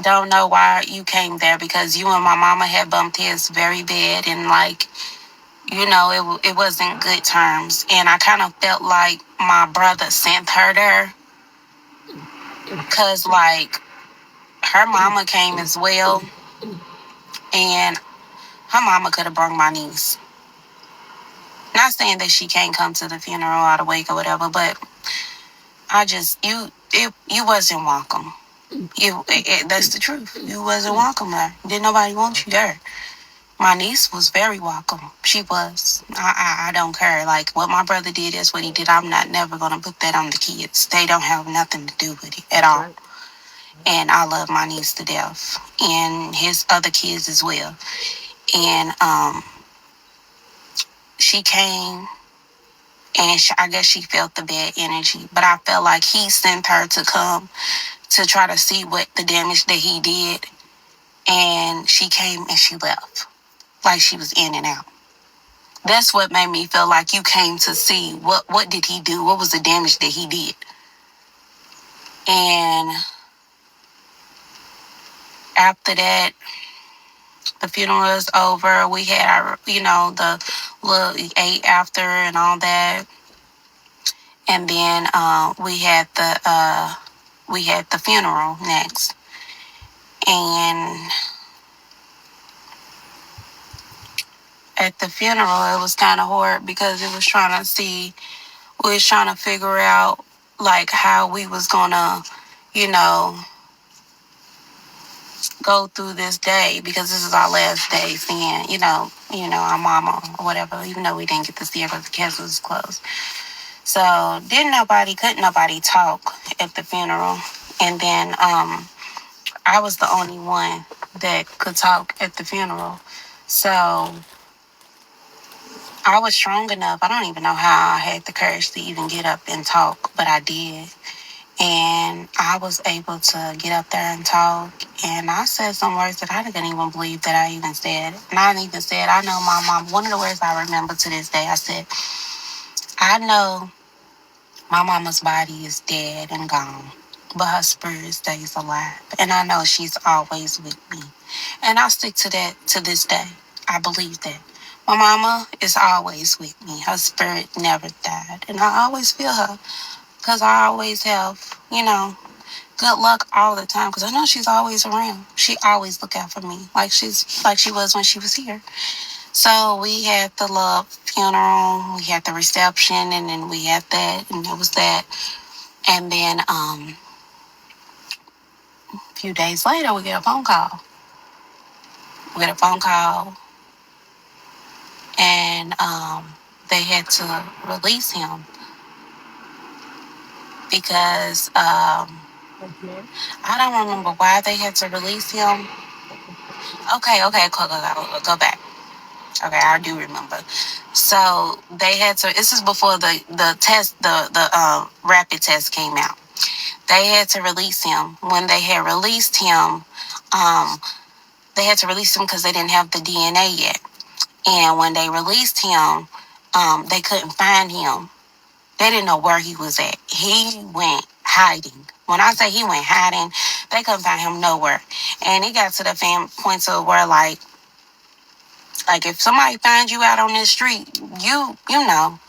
Speaker 2: Don't know why you came there because you and my mama had bumped heads very bad and it wasn't good terms. And I kind of felt like my brother sent her there because her mama came as well and her mama could have brought my niece. Not saying that she can't come to the funeral or the wake or whatever, but you wasn't welcome. That's the truth. You wasn't welcome there. Didn't nobody want you there. My niece was very welcome. She was. I don't care. What my brother did is what he did. I'm not never gonna put that on the kids. They don't have nothing to do with it at all. And I love my niece to death, and his other kids as well. And she came, and I guess she felt the bad energy, but I felt like he sent her to come to try to see what the damage that he did. And she came and she left, like she was in and out. That's what made me feel like you came to see what did he do? What was the damage that he did? And after that, the funeral was over. We had our, the little ate after and all that. And then we had the funeral next. And at the funeral, it was kind of hard because we was trying to figure out how we was gonna, go through this day because this is our last day seeing, our mama or whatever, even though we didn't get to see her because the castle was closed. So couldn't nobody talk at the funeral. And then I was the only one that could talk at the funeral. So I was strong enough. I don't even know how I had the courage to even get up and talk, but I did. And I was able to get up there and talk. And I said some words that I didn't even believe that I even said. And I even said, I know my mom, one of the words I remember to this day, I said, I know my mama's body is dead and gone, but her spirit stays alive. And I know she's always with me. And I stick to that to this day. I believe that. My mama is always with me. Her spirit never died. And I always feel her because I always have, good luck all the time because I know she's always around. She always look out for me like she was when she was here. So we had the love funeral, we had the reception, and then we had that, and it was that. And then A few days later, we get a phone call. We get a phone call, and they had to release him because
Speaker 1: Again.
Speaker 2: I don't remember why they had to release him. Okay, go back. Okay, I do remember. So they had to. This is before the test, the rapid test came out. They had to release him. When they had released him, um, they had to release him because they didn't have the DNA yet. And when they released him, they couldn't find him. They didn't know where he was at. He went hiding. When I say he went hiding, they couldn't find him nowhere. And it got to the point to where like if somebody finds you out on this street, you know,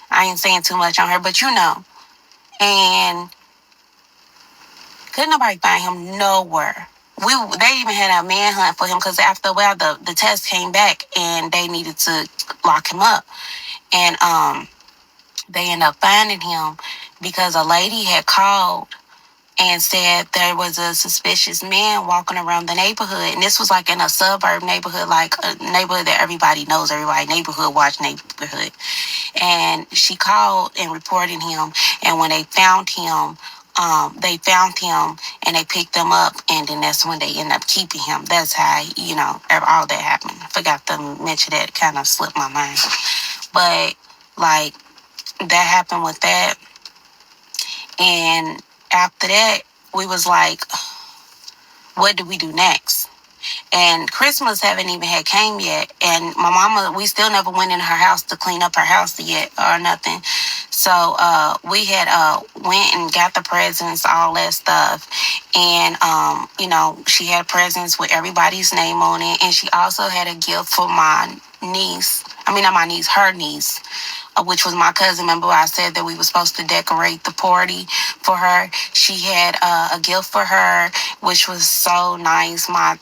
Speaker 2: I ain't saying too much on her, but you know, and couldn't nobody find him nowhere. They even had a manhunt for him because after a while the test came back and they needed to lock him up, and they ended up finding him because a lady had called and said there was a suspicious man walking around the neighborhood. And this was like in a suburb neighborhood, like a neighborhood that everybody knows, everybody neighborhood watch neighborhood. And she called and reported him. And when they found him and they picked him up, and then that's when they ended up keeping him. That's how, all that happened. I forgot to mention that. It kind of slipped my mind. But, like, that happened with that. And after that, we was like, what do we do next? And Christmas haven't even had came yet. And my mama, we still never went in her house to clean up her house yet or nothing. So we had went and got the presents, all that stuff. And, she had presents with everybody's name on it. And she also had a gift for my niece. I mean, not my niece, her niece, which was my cousin. Remember I said that we were supposed to decorate the party for her? She had a gift for her, which was so nice. My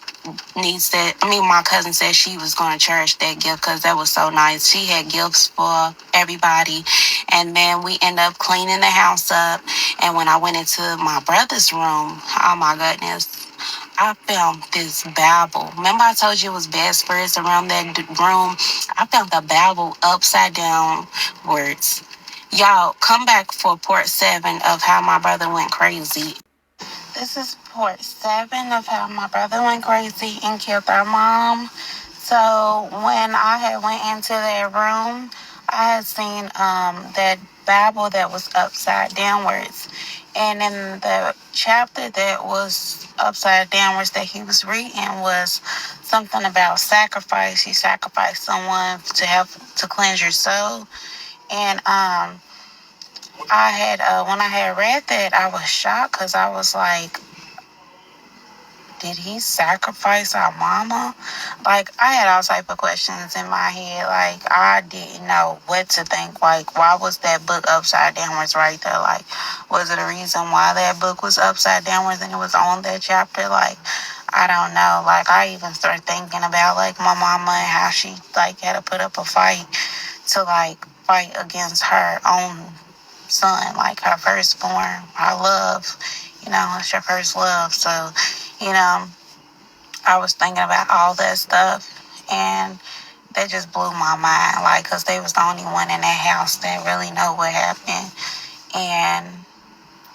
Speaker 2: cousin said she was going to cherish that gift because that was so nice. She had gifts for everybody. And then we ended up cleaning the house up. And when I went into my brother's room, oh my goodness, I found this Bible. Remember I told you it was bad spirits around that room? I found the Bible upside down words. Y'all, come back for part 7 of how my brother went crazy. This is part 7 of how my brother went crazy and killed our mom. So when I had went into that room, I had seen that Bible that was upside downwards. And in the chapter that was upside downwards that he was reading was something about sacrifice. You sacrifice someone to help to cleanse your soul. And I had when I had read that, I was shocked because I was like, did he sacrifice our mama? Like, I had all type of questions in my head. Like, I didn't know what to think. Like, why was that book upside downwards right there? Like, was it a reason why that book was upside downwards and it was on that chapter? Like, I don't know. Like, I even started thinking about, like, my mama and how she, like, had to put up a fight to, like, fight against her own son, like, her firstborn, her love. It's your first love. So, you know, I was thinking about all that stuff, and that just blew my mind, like, because they was the only one in that house that really know what happened, and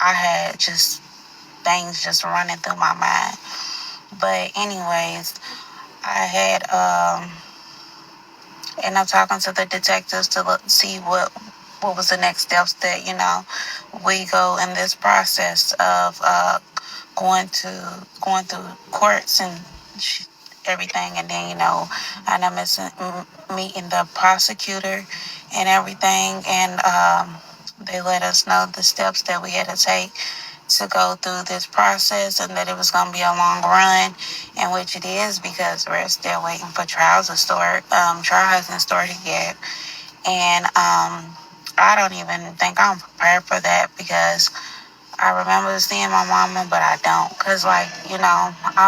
Speaker 2: I had just things just running through my mind. But anyways, I had ended up talking to the detectives to see what was the next steps that we go in this process of going through courts and everything, and then and I'm meeting the prosecutor and everything, and they let us know the steps that we had to take to go through this process, and that it was going to be a long run, in which it is, because we're still waiting for trials to start. Trial hasn't started yet, and I don't even think I'm prepared for that, because I remember seeing my mama, but I don't. Because, I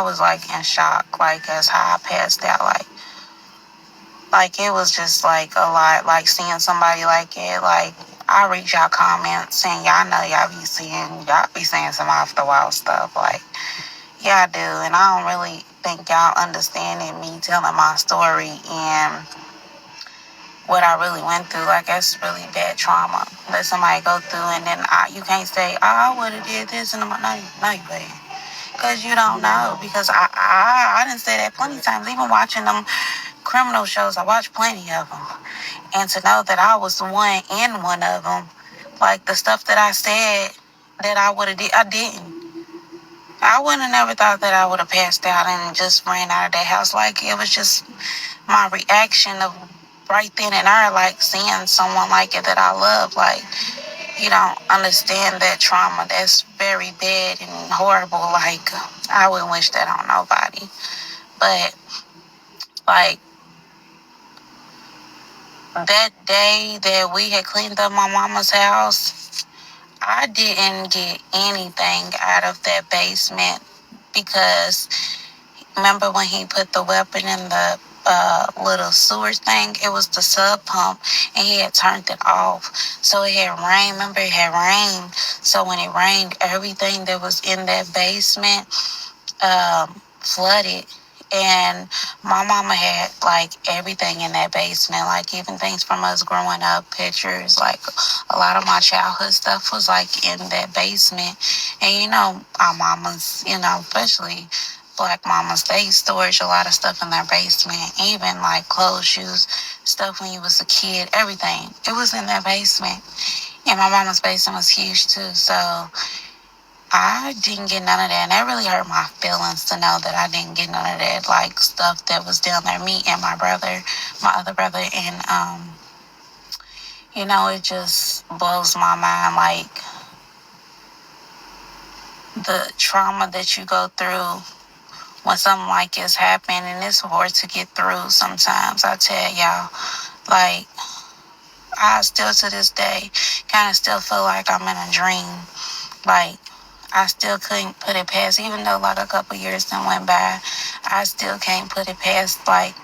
Speaker 2: was, in shock, as how I passed out. It was just, a lot. Seeing somebody like it. I read y'all comments, and y'all know y'all be saying some off-the-wall stuff. Yeah, I do. And I don't really think y'all understanding me telling my story and what I really went through. Like, that's really bad trauma. Let somebody go through and then you can't say, oh, I would have did this. And I'm like, no, you ain't. Because you don't know. Because I didn't say that plenty of times. Even watching them criminal shows, I watched plenty of them. And to know that I was the one in one of them, like the stuff that I said that I would have did, I didn't. I wouldn't have never thought that I would have passed out and just ran out of that house. Like, it was just my reaction of right then and there, like seeing someone like it that I love. Like, you don't understand that trauma. That's very bad and horrible. Like, I wouldn't wish that on nobody. But, like, that day that we had cleaned up my mama's house, I didn't get anything out of that basement because remember when he put the weapon in the little sewage thing? It was the sub pump, and he had turned it off. So it had rained. Remember, it had rained. So when it rained, everything that was in that basement flooded. And my mama had like everything in that basement, like even things from us growing up, pictures, like a lot of my childhood stuff was like in that basement. And you know, our mamas, you know, especially black mamas, they storage a lot of stuff in their basement, even like clothes, shoes, stuff when you was a kid, everything. It was in that basement. And my mama's basement was huge too. So I didn't get none of that, and that really hurt my feelings to know that I didn't get none of that, like stuff that was down there. Me and my brother, my other brother, and you know, it just blows my mind, like the trauma that you go through when something like this happen, and it's hard to get through sometimes. I tell y'all, like I still to this day kind of still feel like I'm in a dream, like. I still couldn't put it past, even though like a couple years then went by, I still can't put it past like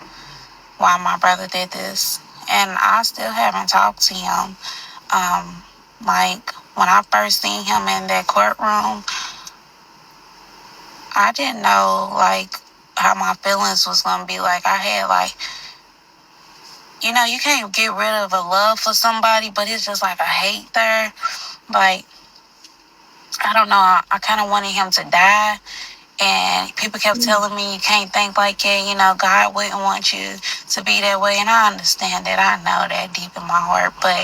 Speaker 2: why my brother did this. And I still haven't talked to him. Like when I first seen him in that courtroom, I didn't know like how my feelings was gonna be. Like I had like, you know, you can't get rid of a love for somebody, but it's just like a hate there. Like I don't know, I kind of wanted him to die. And people kept telling me you can't think like that, you know, God wouldn't want you to be that way. And I understand that. I know that deep in my heart. But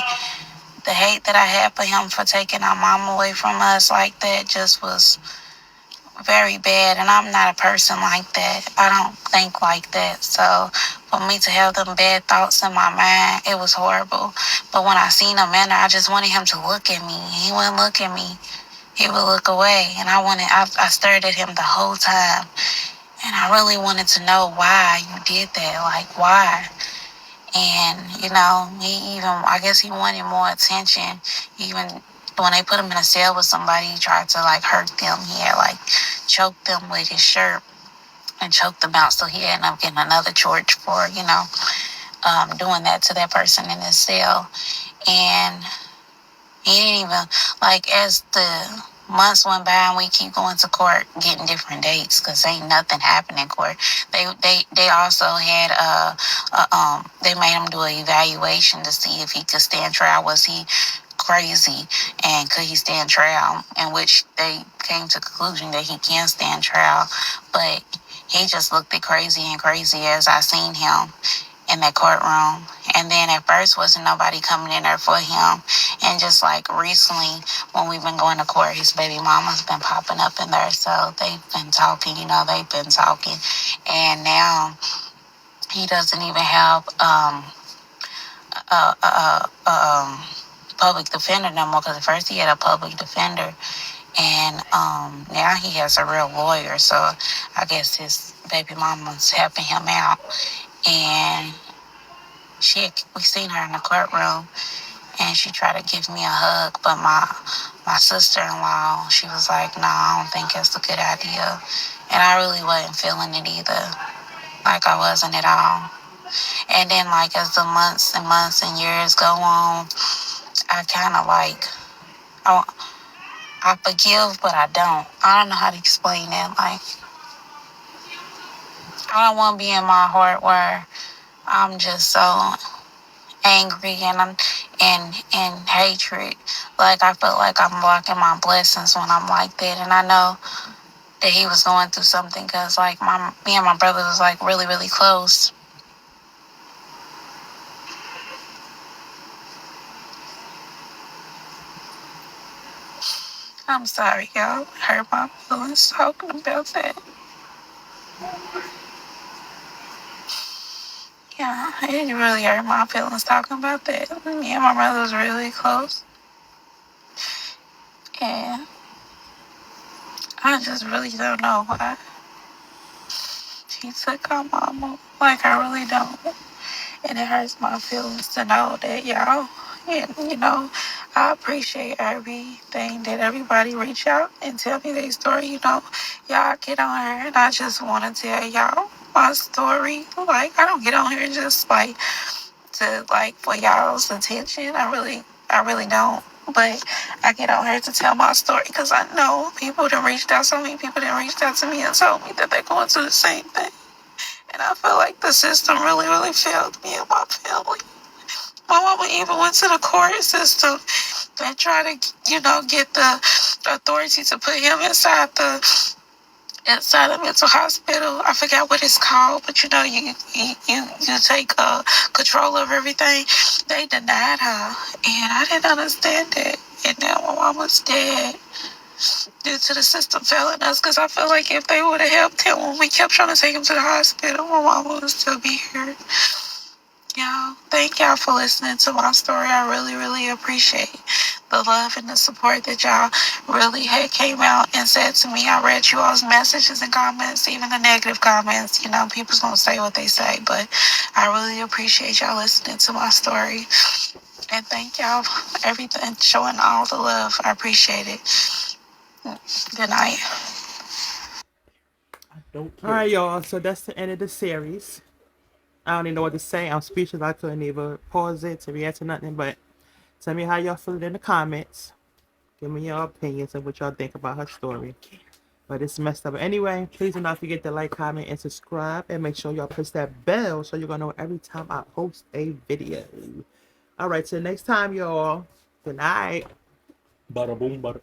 Speaker 2: the hate that I had for him for taking our mom away from us like that just was very bad. And I'm not a person like that. I don't think like that. So for me to have them bad thoughts in my mind, it was horrible. But when I seen him in there, I just wanted him to look at me. He wouldn't look at me. He would look away. And I stared at him the whole time. And I really wanted to know why you did that. Like, why? And, you know, I guess he wanted more attention. Even when they put him in a cell with somebody, he tried to, like, hurt them. He had, like, choked them with his shirt and choked them out. So he ended up getting another charge for, you know, doing that to that person in his cell. And he didn't even, like, as the months went by and we keep going to court, getting different dates because ain't nothing happening in court. They also had they made him do an evaluation to see if he could stand trial. Was he crazy and could he stand trial? In which they came to the conclusion that he can stand trial, but he just looked at crazy and crazy as I seen him in that courtroom. And then at first wasn't nobody coming in there for him. And just like recently when we've been going to court, his baby mama's been popping up in there. So they've been talking, you know, they've been talking. And now he doesn't even have a, public defender no more, because at first he had a public defender. And now he has a real lawyer. So I guess his baby mama's helping him out. And we seen her in the courtroom, and she tried to give me a hug, but my sister-in-law, she was like, "No, I don't think it's a good idea," and I really wasn't feeling it either. Like I wasn't at all. And then, like as the months and months and years go on, I kind of like, I, I forgive, but I don't. I don't know how to explain that. Like, I don't want to be in my heart where I'm just so angry and hatred. Like, I feel like I'm blocking my blessings when I'm like that. And I know that he was going through something because, like, me and my brother was, like, really, really close. I'm sorry, y'all. Hurt my feelings talking about that. Yeah, it really hurt my feelings talking about that. Me and my brother was really close. And I just really don't know why he took our mama. Like, I really don't. And it hurts my feelings to know that y'all, and I appreciate everything that everybody reach out and tell me their story. Y'all get on here and I just want to tell y'all my story. Like, I don't get on here just like to like for y'all's attention. I really don't. But I get on here to tell my story because I know people that reached out. So many people that reached out to me and told me that they're going through the same thing. And I feel like the system really, really failed me and my family. My mama even went to the court system and tried to, get the authority to put him inside a mental hospital. I forgot what it's called, but you take control of everything. They denied her, and I didn't understand that. And now my mama's dead due to the system failing us. Because I feel like if they would have helped him when we kept trying to take him to the hospital, my mama would still be here. Y'all, thank y'all for listening to my story. I really, really appreciate the love and the support that y'all really had came out and said to me. I read you all's messages and comments, even the negative comments. People's gonna say what they say, but I really appreciate y'all listening to my story. And thank y'all for everything, showing all the love. I appreciate it. Good night.
Speaker 3: All right, y'all. So that's the end of the series. I don't even know what to say. I'm speechless. I couldn't even pause it to react to nothing. But tell me how y'all feel in the comments. Give me your opinions and what y'all think about her story. But it's messed up. Anyway, please do not forget to like, comment, and subscribe. And make sure y'all press that bell so you're going to know every time I post a video. All right, till next time, y'all. Good night. Bada boom, bada.